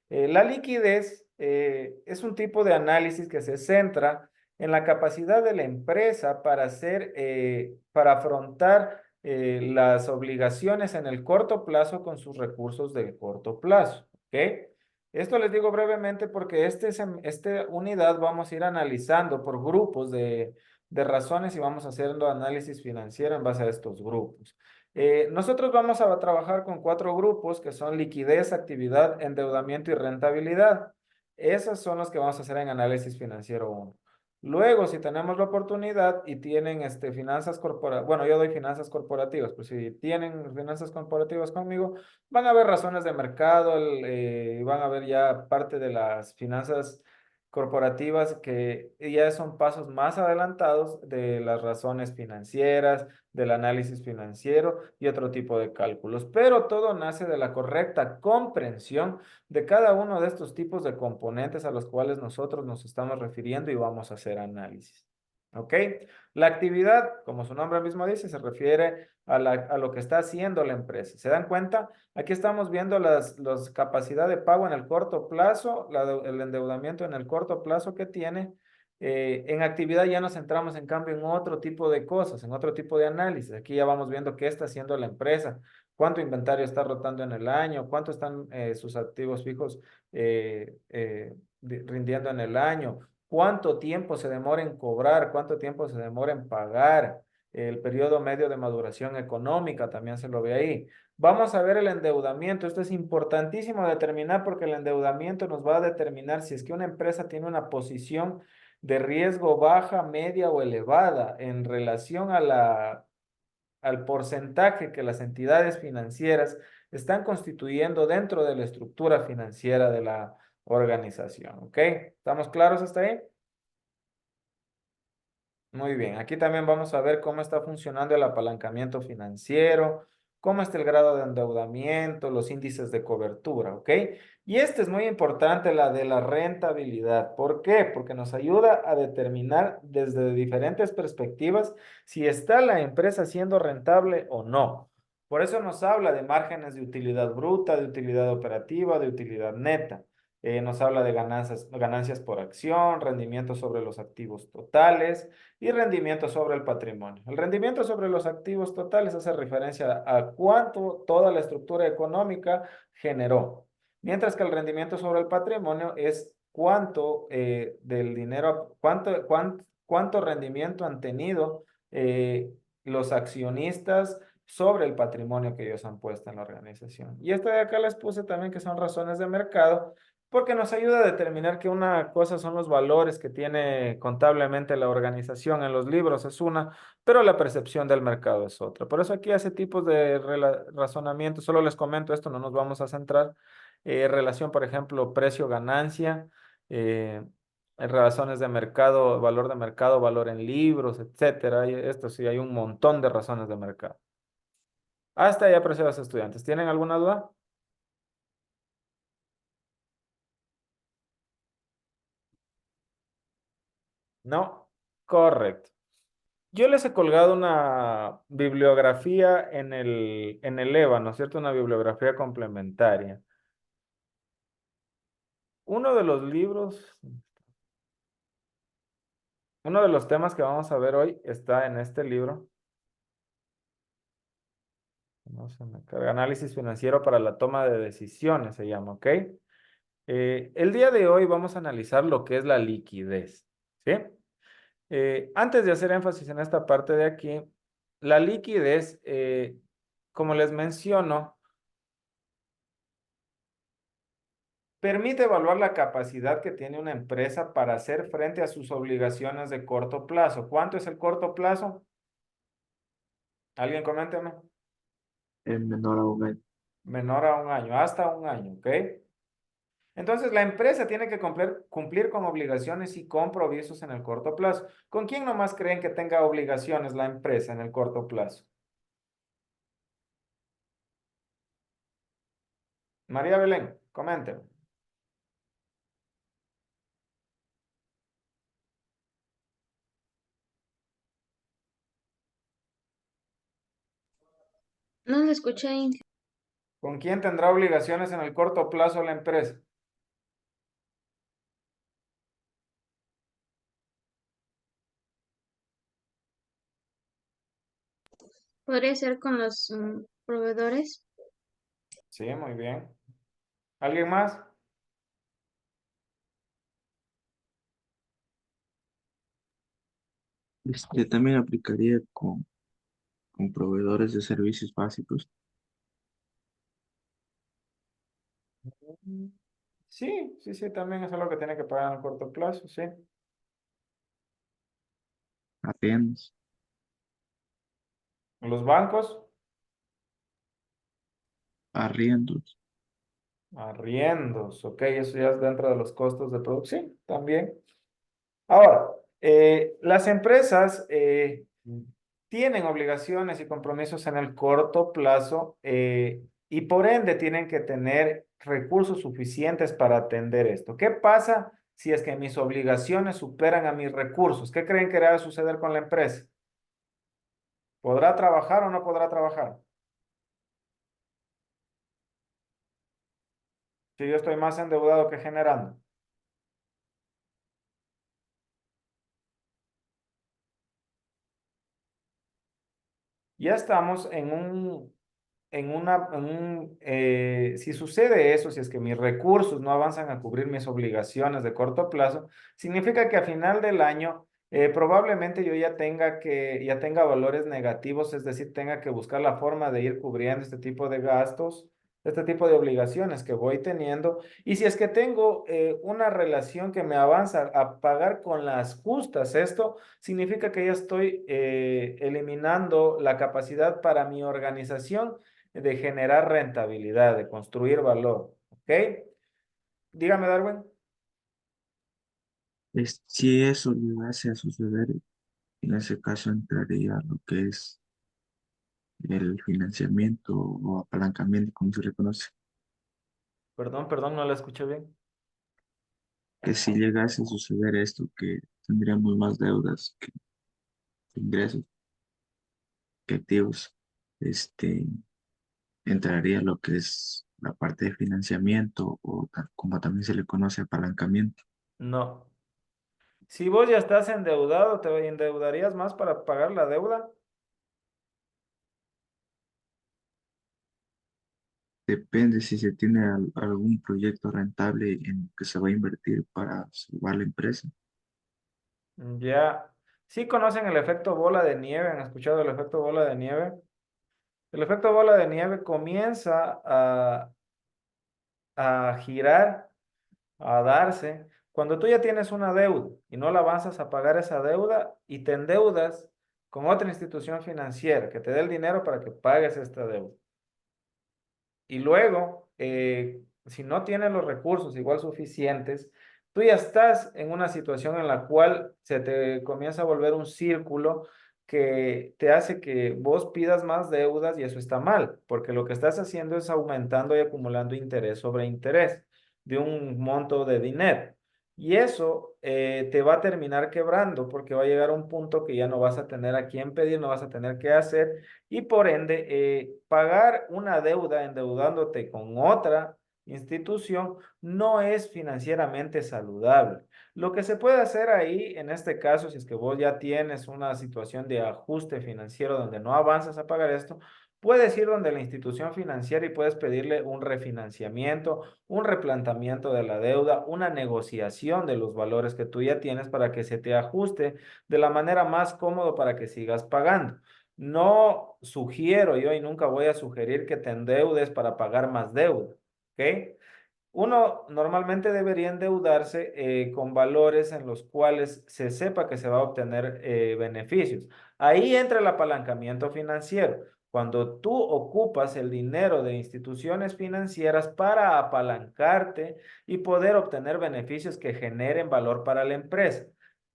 La liquidez es un tipo de análisis que se centra en la capacidad de la empresa para para afrontar las obligaciones en el corto plazo con sus recursos de corto plazo. ¿Ok? Esto les digo brevemente porque esta unidad vamos a ir analizando por grupos de razones y vamos haciendo análisis financiero en base a estos grupos. Nosotros vamos a trabajar con 4 grupos que son liquidez, actividad, endeudamiento y rentabilidad. Esos son los que vamos a hacer en análisis financiero 1. Luego, si tenemos la oportunidad y tienen finanzas corporativas, bueno, yo doy finanzas corporativas, pues si tienen finanzas corporativas conmigo, van a ver razones de mercado, van a ver ya parte de las finanzas corporativas que ya son pasos más adelantados de las razones financieras, del análisis financiero y otro tipo de cálculos. Pero todo nace de la correcta comprensión de cada uno de estos tipos de componentes a los cuales nosotros nos estamos refiriendo y vamos a hacer análisis. ¿Ok? La actividad, como su nombre mismo dice, se refiere a lo que está haciendo la empresa. ¿Se dan cuenta? Aquí estamos viendo las capacidad de pago en el corto plazo, el endeudamiento en el corto plazo que tiene. En actividad ya nos centramos en cambio en otro tipo de cosas, en otro tipo de análisis. Aquí ya vamos viendo qué está haciendo la empresa, cuánto inventario está rotando en el año, cuánto están sus activos fijos rindiendo en el año, cuánto tiempo se demora en cobrar, cuánto tiempo se demora en pagar, el periodo medio de maduración económica también se lo ve ahí. Vamos a ver el endeudamiento. Esto es importantísimo determinar porque el endeudamiento nos va a determinar si es que una empresa tiene una posición de riesgo baja, media o elevada en relación a al porcentaje que las entidades financieras están constituyendo dentro de la estructura financiera de la organización. ¿Ok? ¿Estamos claros hasta ahí? Muy bien, aquí también vamos a ver cómo está funcionando el apalancamiento financiero, cómo está el grado de endeudamiento, los índices de cobertura, ¿ok? Y este es muy importante, la de la rentabilidad. ¿Por qué? Porque nos ayuda a determinar desde diferentes perspectivas si está la empresa siendo rentable o no. Por eso nos habla de márgenes de utilidad bruta, de utilidad operativa, de utilidad neta. Nos habla de ganancias por acción, rendimiento sobre los activos totales y rendimiento sobre el patrimonio. El rendimiento sobre los activos totales hace referencia a cuánto toda la estructura económica generó, mientras que el rendimiento sobre el patrimonio es cuánto del dinero, cuánto rendimiento han tenido los accionistas sobre el patrimonio que ellos han puesto en la organización. Y esta de acá les puse también que son razones de mercado, porque nos ayuda a determinar que una cosa son los valores que tiene contablemente la organización en los libros, es una, pero la percepción del mercado es otra. Por eso aquí hace tipos de razonamiento, solo les comento esto, no nos vamos a centrar. Relación, por ejemplo, precio-ganancia, en razones de mercado, valor en libros, etcétera. Y esto sí, hay un montón de razones de mercado. Hasta ahí, apreciados estudiantes. ¿Tienen alguna duda? No, correcto. Yo les he colgado una bibliografía en el EVA, ¿no es cierto? Una bibliografía complementaria. Uno de los libros, uno de los temas que vamos a ver hoy está en este libro. No se me carga. Análisis financiero para la toma de decisiones se llama, ¿ok? El día de hoy vamos a analizar lo que es la liquidez, ¿sí? Antes de hacer énfasis en esta parte de aquí, la liquidez, como les menciono, permite evaluar la capacidad que tiene una empresa para hacer frente a sus obligaciones de corto plazo. ¿Cuánto es el corto plazo? ¿Alguien coménteme? Es menor a un año. Menor a un año, hasta un año, ¿ok? Entonces, la empresa tiene que cumplir con obligaciones y compromisos en el corto plazo. ¿Con quién nomás creen que tenga obligaciones la empresa en el corto plazo? María Belén, coménteme. No lo escuché, Inge. ¿Con quién tendrá obligaciones en el corto plazo la empresa? ¿Podría ser con los proveedores? Sí, muy bien. ¿Alguien más? También aplicaría con proveedores de servicios básicos, Sí, sí, sí, también es algo que tiene que pagar en el corto plazo, sí. arriendos, Los bancos, arriendos. arriendos, ok, eso ya es dentro de los costos de producción, también. Ahora, las empresas tienen obligaciones y compromisos en el corto plazo y por ende tienen que tener recursos suficientes para atender esto. ¿Qué pasa si es que mis obligaciones superan a mis recursos? ¿Qué creen que va a suceder con la empresa? ¿Podrá trabajar o no podrá trabajar? Si yo estoy más endeudado que generando. Ya estamos si sucede eso, si es que mis recursos no avanzan a cubrir mis obligaciones de corto plazo, significa que a final del año probablemente yo ya tenga valores negativos, es decir, tenga que buscar la forma de ir cubriendo este tipo de gastos, este tipo de obligaciones que voy teniendo. Y si es que tengo una relación que me avanza a pagar con las justas, esto significa que ya estoy eliminando la capacidad para mi organización de generar rentabilidad, de construir valor. ¿Ok? Dígame, Darwin. Si eso llegase a suceder, en ese caso entraría lo que es el financiamiento o apalancamiento, como se le conoce. Perdón, no la escuché bien. Que si llegase a suceder esto, que tendríamos más deudas que ingresos, que activos, este, entraría lo que es la parte de financiamiento o como también se le conoce apalancamiento. No. Si vos ya estás endeudado, ¿te endeudarías más para pagar la deuda? Depende si se tiene algún proyecto rentable en el que se va a invertir para salvar la empresa. Ya. ¿Sí conocen el efecto bola de nieve? ¿Han escuchado el efecto bola de nieve? El efecto bola de nieve comienza a girar, a darse, cuando tú ya tienes una deuda y no la avanzas a pagar esa deuda y te endeudas con otra institución financiera que te dé el dinero para que pagues esta deuda. Y luego, si no tienes los recursos igual suficientes, tú ya estás en una situación en la cual se te comienza a volver un círculo que te hace que vos pidas más deudas y eso está mal, porque lo que estás haciendo es aumentando y acumulando interés sobre interés de un monto de dinero. Y eso te va a terminar quebrando porque va a llegar a un punto que ya no vas a tener a quién pedir, no vas a tener qué hacer y por ende, pagar una deuda endeudándote con otra institución no es financieramente saludable. Lo que se puede hacer ahí, en este caso, si es que vos ya tienes una situación de ajuste financiero donde no avanzas a pagar esto, puedes ir donde la institución financiera y puedes pedirle un refinanciamiento, un replanteamiento de la deuda, una negociación de los valores que tú ya tienes para que se te ajuste de la manera más cómoda para que sigas pagando. No sugiero yo y nunca voy a sugerir que te endeudes para pagar más deuda, ¿ok? Uno normalmente debería endeudarse con valores en los cuales se sepa que se va a obtener beneficios. Ahí entra el apalancamiento financiero. Cuando tú ocupas el dinero de instituciones financieras para apalancarte y poder obtener beneficios que generen valor para la empresa.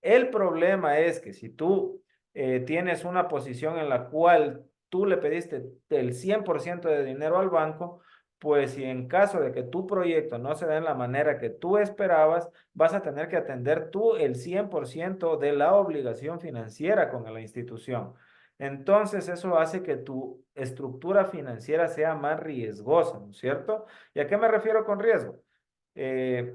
El problema es que si tú tienes una posición en la cual tú le pediste el 100% de dinero al banco, pues si en caso de que tu proyecto no se dé en la manera que tú esperabas, vas a tener que atender tú el 100% de la obligación financiera con la institución. Entonces eso hace que tu estructura financiera sea más riesgosa, ¿no es cierto? ¿Y a qué me refiero con riesgo? Eh,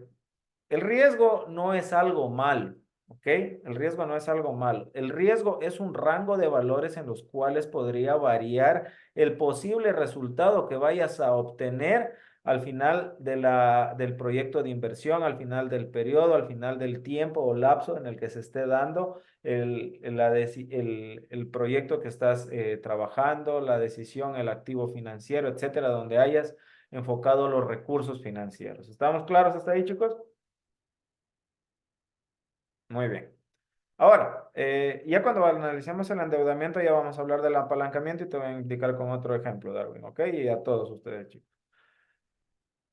el riesgo no es algo malo, ¿ok? El riesgo no es algo malo. El riesgo es un rango de valores en los cuales podría variar el posible resultado que vayas a obtener al final del proyecto de inversión, al final del periodo, al final del tiempo o lapso en el que se esté dando el proyecto que estás trabajando, la decisión, el activo financiero, etcétera, donde hayas enfocado los recursos financieros. ¿Estamos claros hasta ahí, chicos? Muy bien. Ahora, ya cuando analicemos el endeudamiento, ya vamos a hablar del apalancamiento y te voy a indicar con otro ejemplo, Darwin, ¿ok? Y a todos ustedes, chicos.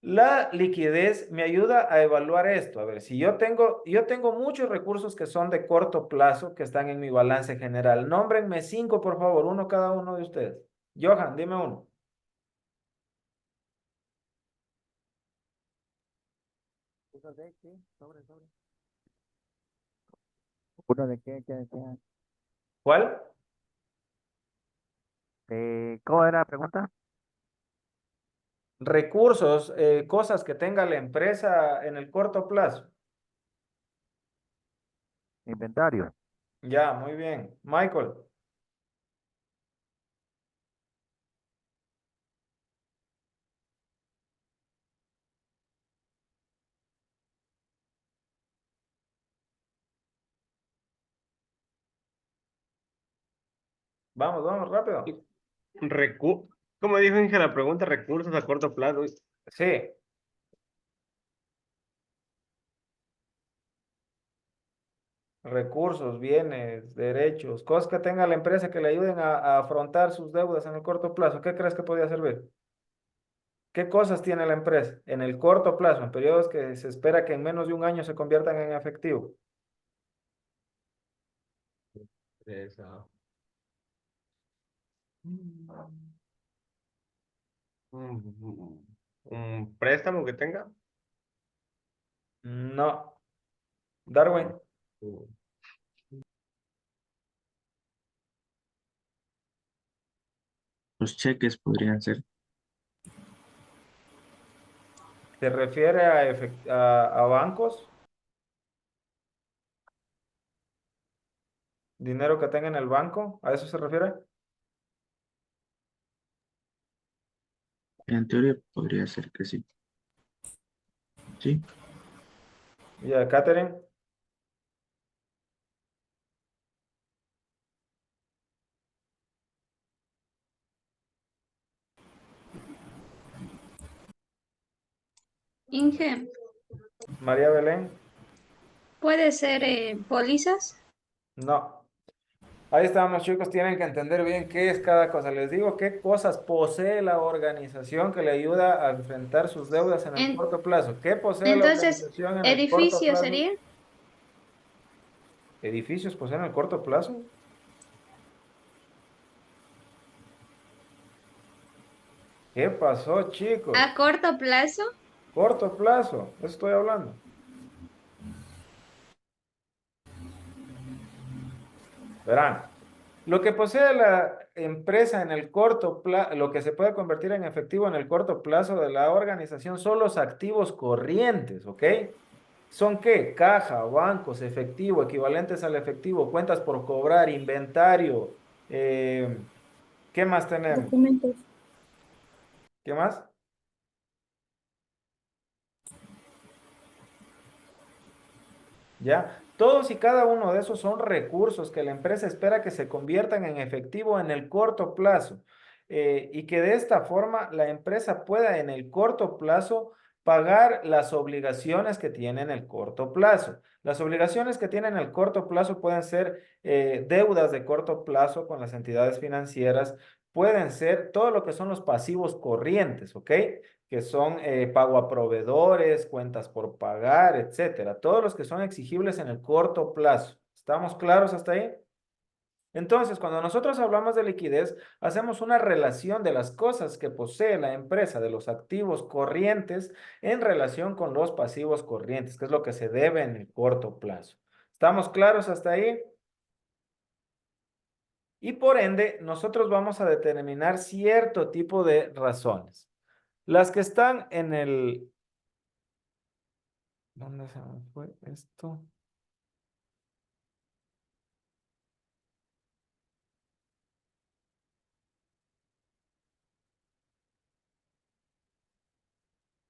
La liquidez me ayuda a evaluar esto. A ver, si yo tengo muchos recursos que son de corto plazo que están en mi balance general. Nómbrenme 5, por favor, uno cada uno de ustedes. Johan, dime uno. ¿Uno de qué? Sobre. ¿Uno de qué? ¿Cuál? ¿Cómo era la pregunta? Recursos, cosas que tenga la empresa en el corto plazo. Inventario. Ya, muy bien. Michael. Vamos, vamos, rápido. ¿Cómo dijo Inge la pregunta? Recursos a corto plazo. Sí, recursos, bienes, derechos, cosas que tenga la empresa que le ayuden a afrontar sus deudas en el corto plazo. ¿Qué crees que podría servir? ¿Qué cosas tiene la empresa en el corto plazo, en periodos que se espera que en menos de un año se conviertan en efectivo? Esa. Un préstamo que tenga. No. Darwin, Los cheques podrían ser. ¿te refiere a bancos? ¿Dinero que tenga en el banco? ¿A eso se refiere? En teoría podría ser que sí. Sí. Ya, Catherine. Inge, María Belén, ¿puede ser pólizas? no. Ahí estamos, chicos, tienen que entender bien qué es cada cosa. Les digo qué cosas posee la organización que le ayuda a enfrentar sus deudas en el En- corto plazo. ¿Qué posee la entonces, organización en el corto edificio plazo? sería. ¿Edificios poseen el corto plazo? ¿Qué pasó, chicos? A corto plazo, Corto plazo, eso estoy hablando. Verán, lo que posee la empresa en el corto plazo, lo que se puede convertir en efectivo en el corto plazo de la organización son los activos corrientes, ¿ok? ¿Son qué? Caja, bancos, efectivo, equivalentes al efectivo, cuentas por cobrar, inventario. ¿Qué más tenemos? Documentos. ¿Qué más? ¿Ya? Todos y cada uno de esos son recursos que la empresa espera que se conviertan en efectivo en el corto plazo, y que de esta forma la empresa pueda en el corto plazo pagar las obligaciones que tiene en el corto plazo. Las obligaciones que tiene en el corto plazo pueden ser deudas de corto plazo con las entidades financieras, pueden ser todo lo que son los pasivos corrientes, ¿ok? Que son pago a proveedores, cuentas por pagar, etcétera. Todos los que son exigibles en el corto plazo. ¿Estamos claros hasta ahí? Entonces, cuando nosotros hablamos de liquidez, hacemos una relación de las cosas que posee la empresa, de los activos corrientes en relación con los pasivos corrientes, que es lo que se debe en el corto plazo. ¿Estamos claros hasta ahí? Y por ende, nosotros vamos a determinar cierto tipo de razones. Las que están en el... ¿Dónde se me fue esto?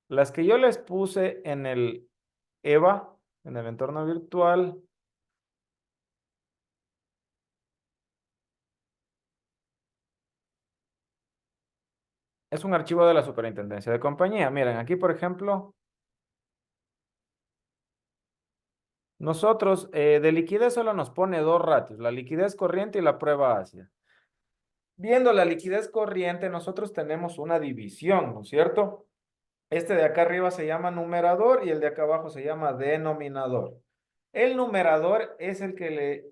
Las que yo les puse en el EVA, en el entorno virtual, es un archivo de la Superintendencia de Compañía. Miren, aquí, por ejemplo, nosotros de liquidez solo nos pone dos ratios, la liquidez corriente y la prueba ácida. Viendo la liquidez corriente, nosotros tenemos una división, ¿no es cierto? Este de acá arriba se llama numerador y el de acá abajo se llama denominador. El numerador es el que le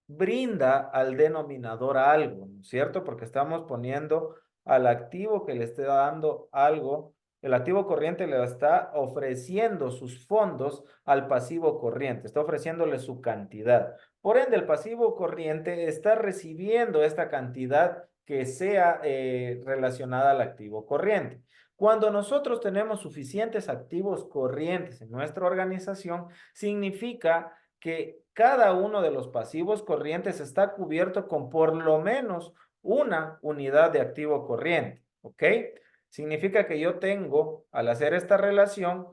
brinda al denominador algo, ¿no es cierto? Porque estamos poniendo al activo que le esté dando algo, el activo corriente le está ofreciendo sus fondos al pasivo corriente, está ofreciéndole su cantidad. Por ende, el pasivo corriente está recibiendo esta cantidad que sea relacionada al activo corriente. Cuando nosotros tenemos suficientes activos corrientes en nuestra organización, significa que cada uno de los pasivos corrientes está cubierto con por lo menos una unidad de activo corriente, ¿ok? Significa que yo tengo, al hacer esta relación,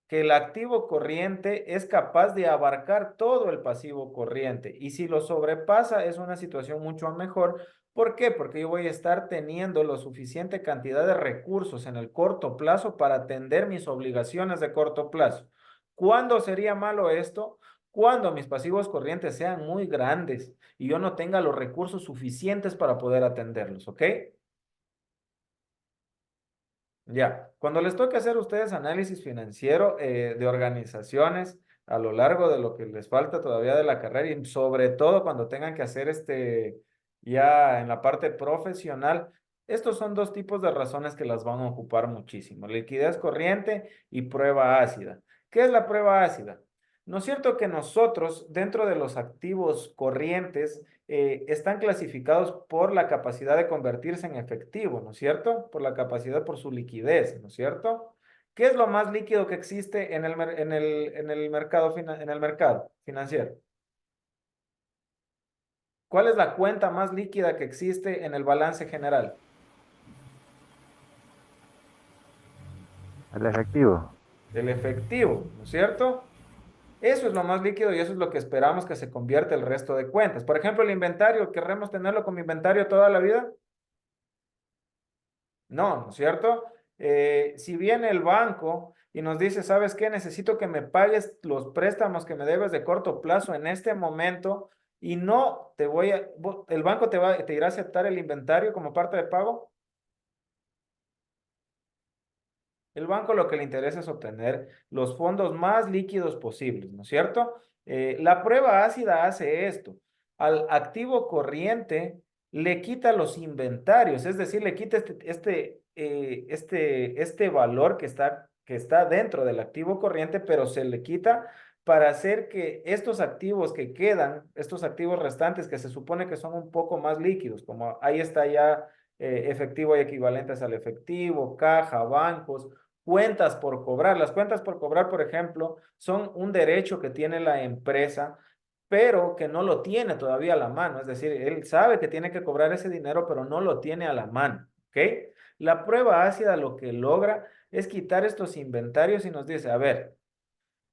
que el activo corriente es capaz de abarcar todo el pasivo corriente y si lo sobrepasa es una situación mucho mejor. ¿Por qué? Porque yo voy a estar teniendo lo suficiente cantidad de recursos en el corto plazo para atender mis obligaciones de corto plazo. ¿Cuándo sería malo esto? Cuando mis pasivos corrientes sean muy grandes y yo no tenga los recursos suficientes para poder atenderlos, ¿ok? Ya, cuando les toque hacer ustedes análisis financiero de organizaciones a lo largo de lo que les falta todavía de la carrera y sobre todo cuando tengan que hacer ya en la parte profesional, estos son dos tipos de razones que las van a ocupar muchísimo, liquidez corriente y prueba ácida. ¿Qué es la prueba ácida? ¿No es cierto que nosotros dentro de los activos corrientes están clasificados por la capacidad de convertirse en efectivo, ¿no es cierto? Por la capacidad, por su liquidez, ¿no es cierto? ¿Qué es lo más líquido que existe en el mercado, en el mercado financiero? ¿Cuál es la cuenta más líquida que existe en el balance general? El efectivo. El efectivo, ¿no es cierto? Eso es lo más líquido y eso es lo que esperamos que se convierta el resto de cuentas. Por ejemplo, el inventario, ¿querremos tenerlo como inventario toda la vida? No, ¿no es cierto? Si viene el banco y nos dice, ¿sabes qué? Necesito que me pagues los préstamos que me debes de corto plazo en este momento y no te voy a, el banco te irá a aceptar el inventario como parte de pago. El banco lo que le interesa es obtener los fondos más líquidos posibles, ¿no es cierto? La prueba ácida hace esto. Al activo corriente le quita los inventarios, es decir, le quita este valor que está dentro del activo corriente, pero se le quita para hacer que estos activos que quedan, estos activos restantes que se supone que son un poco más líquidos, como ahí está ya efectivo y equivalentes al efectivo, caja, bancos, cuentas por cobrar. Las cuentas por cobrar, por ejemplo, son un derecho que tiene la empresa, pero que no lo tiene todavía a la mano. Es decir, él sabe que tiene que cobrar ese dinero, pero no lo tiene a la mano. ¿Ok? La prueba ácida lo que logra es quitar estos inventarios y nos dice, a ver,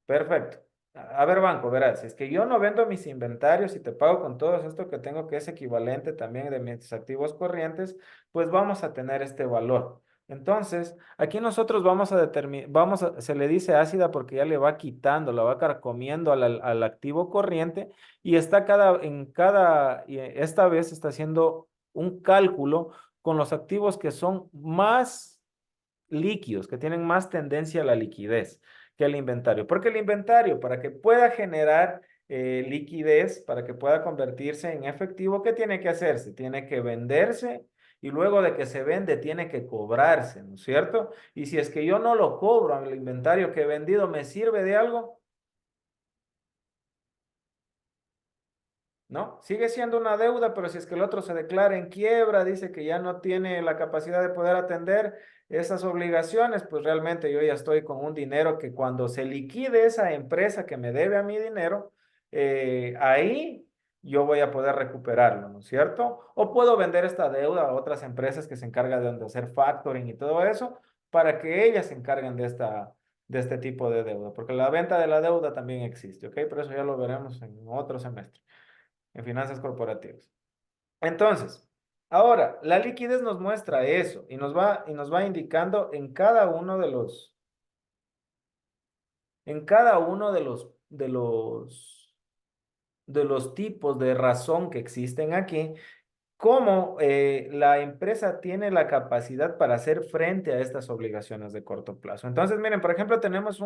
perfecto. A ver, banco, verás, si es que yo no vendo mis inventarios y te pago con todo esto que tengo, que es equivalente también de mis activos corrientes, pues vamos a tener este valor. Entonces, aquí nosotros vamos a determinar, se le dice ácida porque ya le va quitando, la va carcomiendo al activo corriente y está esta vez está haciendo un cálculo con los activos que son más líquidos, que tienen más tendencia a la liquidez que el inventario. Porque el inventario, para que pueda generar liquidez, para que pueda convertirse en efectivo, ¿qué tiene que hacerse? Tiene que venderse y luego de que se vende tiene que cobrarse, ¿no es cierto? Y si es que yo no lo cobro, el inventario que he vendido me sirve de algo, ¿no? Sigue siendo una deuda, pero si es que el otro se declara en quiebra, dice que ya no tiene la capacidad de poder atender esas obligaciones, pues realmente yo ya estoy con un dinero que cuando se liquide esa empresa que me debe a mi dinero, ahí yo voy a poder recuperarlo, ¿no es cierto? O puedo vender esta deuda a otras empresas que se encargan de hacer factoring y todo eso para que ellas se encarguen de este tipo de deuda, porque la venta de la deuda también existe, ¿ok? Pero eso ya lo veremos en otro semestre en finanzas corporativas. Entonces, ahora, la liquidez nos muestra eso y nos va indicando en cada uno de los tipos de razón que existen aquí, cómo la empresa tiene la capacidad para hacer frente a estas obligaciones de corto plazo. Entonces, miren, por ejemplo, tenemos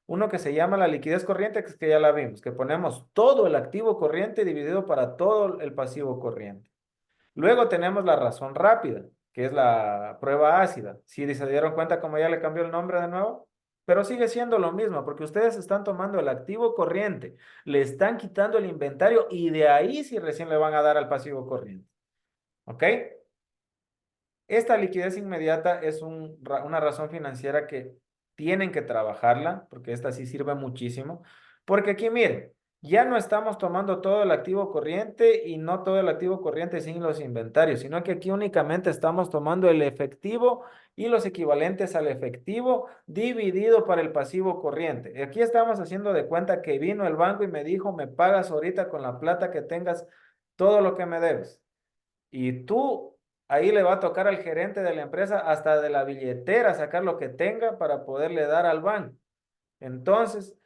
uno que se llama la liquidez corriente, que es que ya la vimos, que ponemos todo el activo corriente dividido para todo el pasivo corriente. Luego tenemos la razón rápida, que es la prueba ácida. Si se dieron cuenta cómo ya le cambió el nombre de nuevo, pero sigue siendo lo mismo, porque ustedes están tomando el activo corriente, le están quitando el inventario y de ahí sí recién le van a dar al pasivo corriente. ¿Ok? Esta liquidez inmediata es una razón financiera que tienen que trabajarla, porque esta sí sirve muchísimo. Porque aquí, miren, ya no estamos tomando todo el activo corriente y no todo el activo corriente sin los inventarios, sino que aquí únicamente estamos tomando el efectivo y los equivalentes al efectivo dividido para el pasivo corriente. Aquí estamos haciendo de cuenta que vino el banco y me dijo, me pagas ahorita con la plata que tengas todo lo que me debes. Y tú ahí le va a tocar al gerente de la empresa hasta de la billetera sacar lo que tenga para poderle dar al banco. Entonces,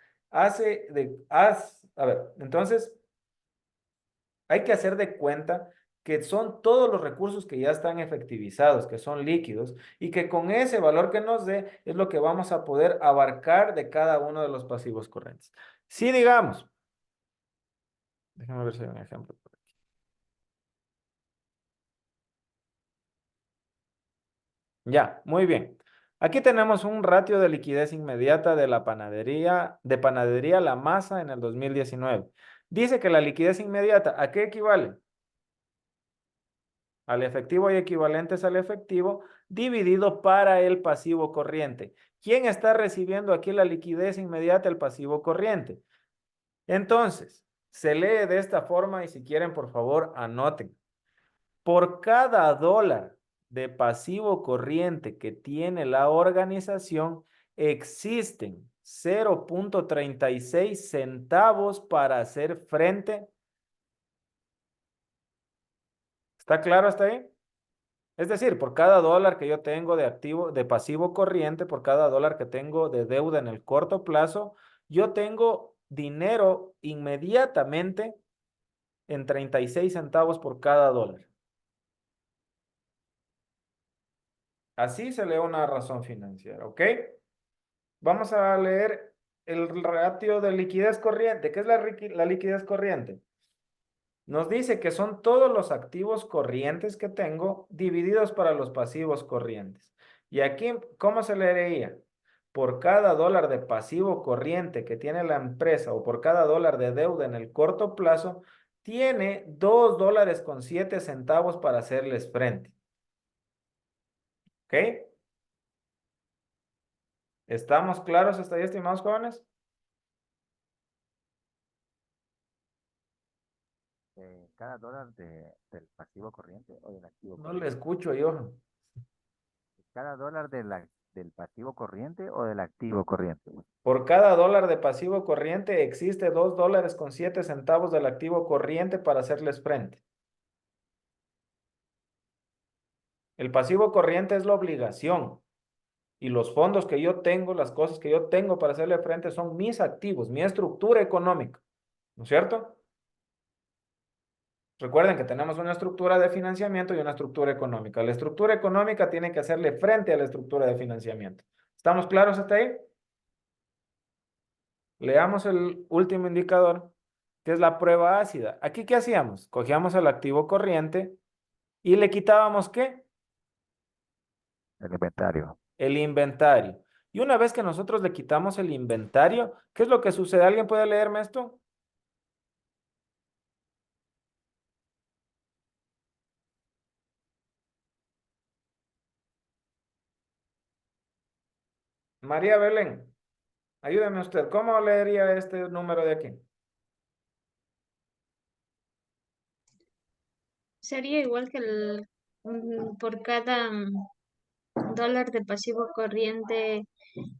entonces hay que hacer de cuenta que son todos los recursos que ya están efectivizados, que son líquidos, y que con ese valor que nos dé es lo que vamos a poder abarcar de cada uno de los pasivos corrientes. Si digamos, déjame ver si hay un ejemplo. Ya, muy bien. Aquí tenemos un ratio de liquidez inmediata de panadería La Masa en el 2019. Dice que la liquidez inmediata, ¿a qué equivale? Al efectivo y equivalentes al efectivo dividido para el pasivo corriente. ¿Quién está recibiendo aquí la liquidez inmediata? El pasivo corriente. Entonces, se lee de esta forma y si quieren, por favor, anoten. Por cada dólar de pasivo corriente que tiene la organización, existen 0.36 centavos para hacer frente. ¿Está claro hasta ahí? Es decir, por cada dólar que yo tengo de pasivo corriente, por cada dólar que tengo de deuda en el corto plazo, yo tengo dinero inmediatamente en 36 centavos por cada dólar. Así se lee una razón financiera, ¿ok? Vamos a leer el ratio de liquidez corriente. ¿Qué es la liquidez corriente? Nos dice que son todos los activos corrientes que tengo divididos para los pasivos corrientes. Y aquí, ¿cómo se leería? Por cada dólar de pasivo corriente que tiene la empresa o por cada dólar de deuda en el corto plazo, tiene 2 dólares con 7 centavos para hacerles frente. ¿Ok? ¿Estamos claros hasta ahí, estimados jóvenes? Cada dólar del pasivo corriente o del activo No le corriente. escucho yo. Cada dólar del pasivo corriente o del activo corriente. Por cada dólar de pasivo corriente existe 2 dólares con 7 centavos del activo corriente para hacerles frente. El pasivo corriente es la obligación y los fondos que yo tengo, las cosas que yo tengo para hacerle frente son mis activos, mi estructura económica, ¿no es cierto? Recuerden que tenemos una estructura de financiamiento y una estructura económica. La estructura económica tiene que hacerle frente a la estructura de financiamiento. ¿Estamos claros hasta ahí? Leamos el último indicador, que es la prueba ácida. Aquí, ¿qué hacíamos? Cogíamos el activo corriente y le quitábamos, ¿qué? El inventario. El inventario. Y una vez que nosotros le quitamos el inventario, ¿qué es lo que sucede? ¿Alguien puede leerme esto? María Belén, ayúdeme usted. ¿Cómo leería este número de aquí? Sería igual que por cada dólar de pasivo corriente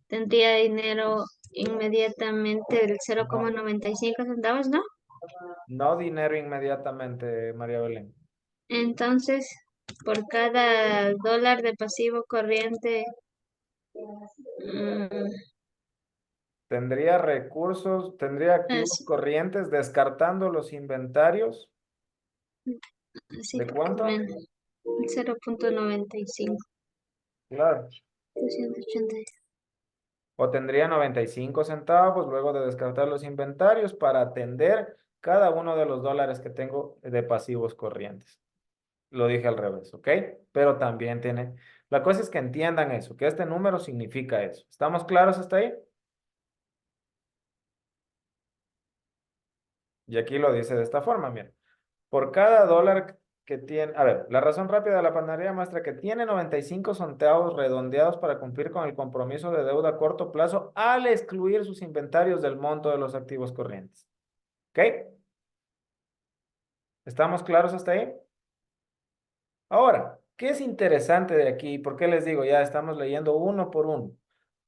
tendría dinero inmediatamente el No, 0,95 centavos, ¿no? no dinero inmediatamente, María Belén. Entonces, por cada dólar de pasivo corriente, mm, Tendría recursos, tendría activos así, corrientes descartando los inventarios. así ¿De porque cuánto? menos 0,95, Claro. 280. O tendría 95 centavos luego de descartar los inventarios para atender cada uno de los dólares que tengo de pasivos corrientes. Lo dije al revés, ¿ok? Pero también tiene... La cosa es que entiendan eso, que este número significa eso. ¿Estamos claros hasta ahí? Y aquí lo dice de esta forma, miren. Por cada dólar que tiene... A ver, la razón rápida de la panadería muestra que tiene 95 centavos redondeados para cumplir con el compromiso de deuda a corto plazo al excluir sus inventarios del monto de los activos corrientes. ¿Ok? ¿Estamos claros hasta ahí? Ahora, ¿qué es interesante de aquí? ¿Por qué les digo? Ya estamos leyendo uno por uno.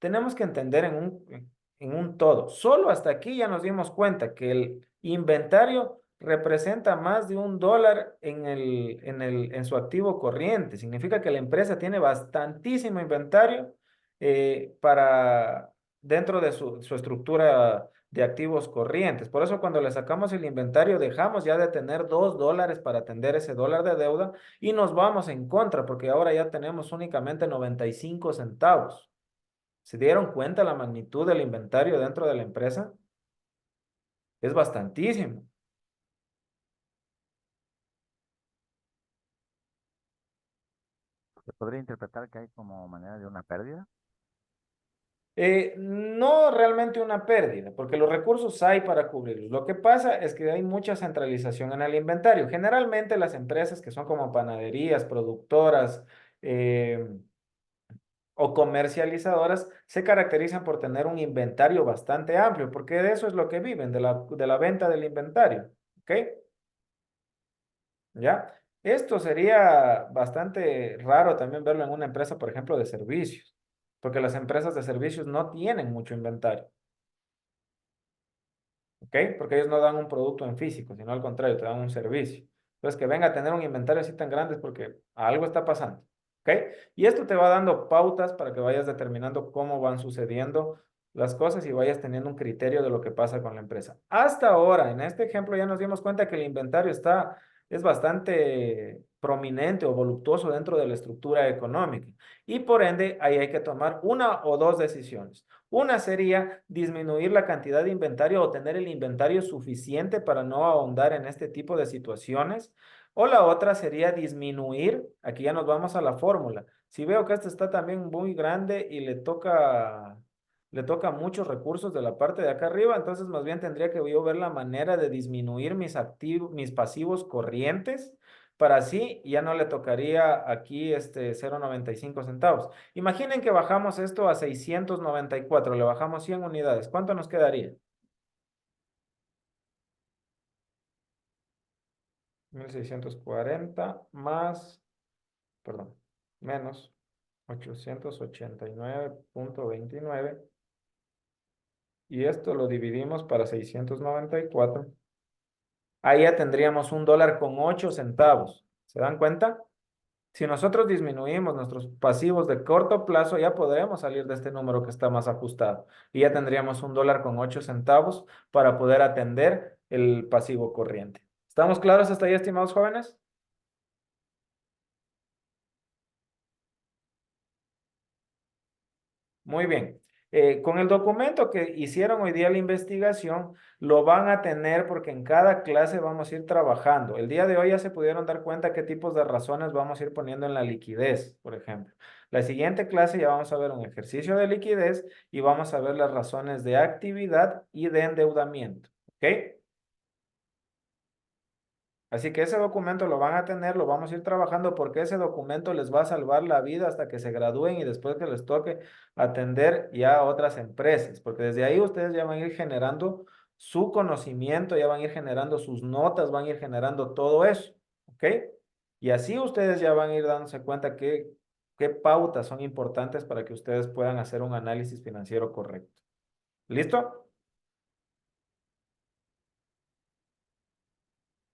Tenemos que entender en un todo. Solo hasta aquí ya nos dimos cuenta que el inventario representa más de 1 dólar en su activo corriente. Significa que la empresa tiene bastantísimo inventario para dentro de su estructura de activos corrientes. Por eso cuando le sacamos el inventario dejamos ya de tener 2 dólares para atender ese dólar de deuda y nos vamos en contra porque ahora ya tenemos únicamente 95 centavos. ¿Se dieron cuenta la magnitud del inventario dentro de la empresa? Es bastantísimo. ¿Se podría interpretar que hay como manera de una pérdida? No realmente una pérdida, porque los recursos hay para cubrirlos. Lo que pasa es que hay mucha centralización en el inventario. Generalmente las empresas que son como panaderías, productoras o comercializadoras se caracterizan por tener un inventario bastante amplio, porque de eso es lo que viven, de la venta del inventario. ¿Ok? ¿Ya? Esto sería bastante raro también verlo en una empresa, por ejemplo, de servicios, porque las empresas de servicios no tienen mucho inventario, ¿ok? Porque ellos no dan un producto en físico, sino al contrario, te dan un servicio. Entonces, que venga a tener un inventario así tan grande es porque algo está pasando. ¿Ok? Y esto te va dando pautas para que vayas determinando cómo van sucediendo las cosas y vayas teniendo un criterio de lo que pasa con la empresa. Hasta ahora, en este ejemplo ya nos dimos cuenta que el inventario es bastante prominente o voluptuoso dentro de la estructura económica y por ende ahí hay que tomar una o dos decisiones. Una sería disminuir la cantidad de inventario o tener el inventario suficiente para no ahondar en este tipo de situaciones. O la otra sería disminuir, aquí ya nos vamos a la fórmula. Si veo que este está también muy grande y le toca muchos recursos de la parte de acá arriba, entonces más bien tendría que yo ver la manera de disminuir mis pasivos corrientes para así ya no le tocaría aquí 0,95 centavos. Imaginen que bajamos esto a 694, le bajamos 100 unidades. ¿Cuánto nos quedaría? 1640 más, perdón, menos 889,29. Y esto lo dividimos para 694. Ahí ya tendríamos $1,08. ¿Se dan cuenta? Si nosotros disminuimos nuestros pasivos de corto plazo, ya podremos salir de este número que está más ajustado. Y ya tendríamos $1,08 para poder atender el pasivo corriente. ¿Estamos claros hasta ahí, estimados jóvenes? Muy bien. Con el documento que hicieron hoy día la investigación, lo van a tener porque en cada clase vamos a ir trabajando. El día de hoy ya se pudieron dar cuenta qué tipos de razones vamos a ir poniendo en la liquidez, por ejemplo. La siguiente clase ya vamos a ver un ejercicio de liquidez y vamos a ver las razones de actividad y de endeudamiento. ¿Ok? Así que ese documento lo van a tener, lo vamos a ir trabajando porque ese documento les va a salvar la vida hasta que se gradúen y después que les toque atender ya a otras empresas, porque desde ahí ustedes ya van a ir generando su conocimiento, ya van a ir generando sus notas, van a ir generando todo eso, ¿ok? Y así ustedes ya van a ir dándose cuenta qué pautas son importantes para que ustedes puedan hacer un análisis financiero correcto. ¿Listo?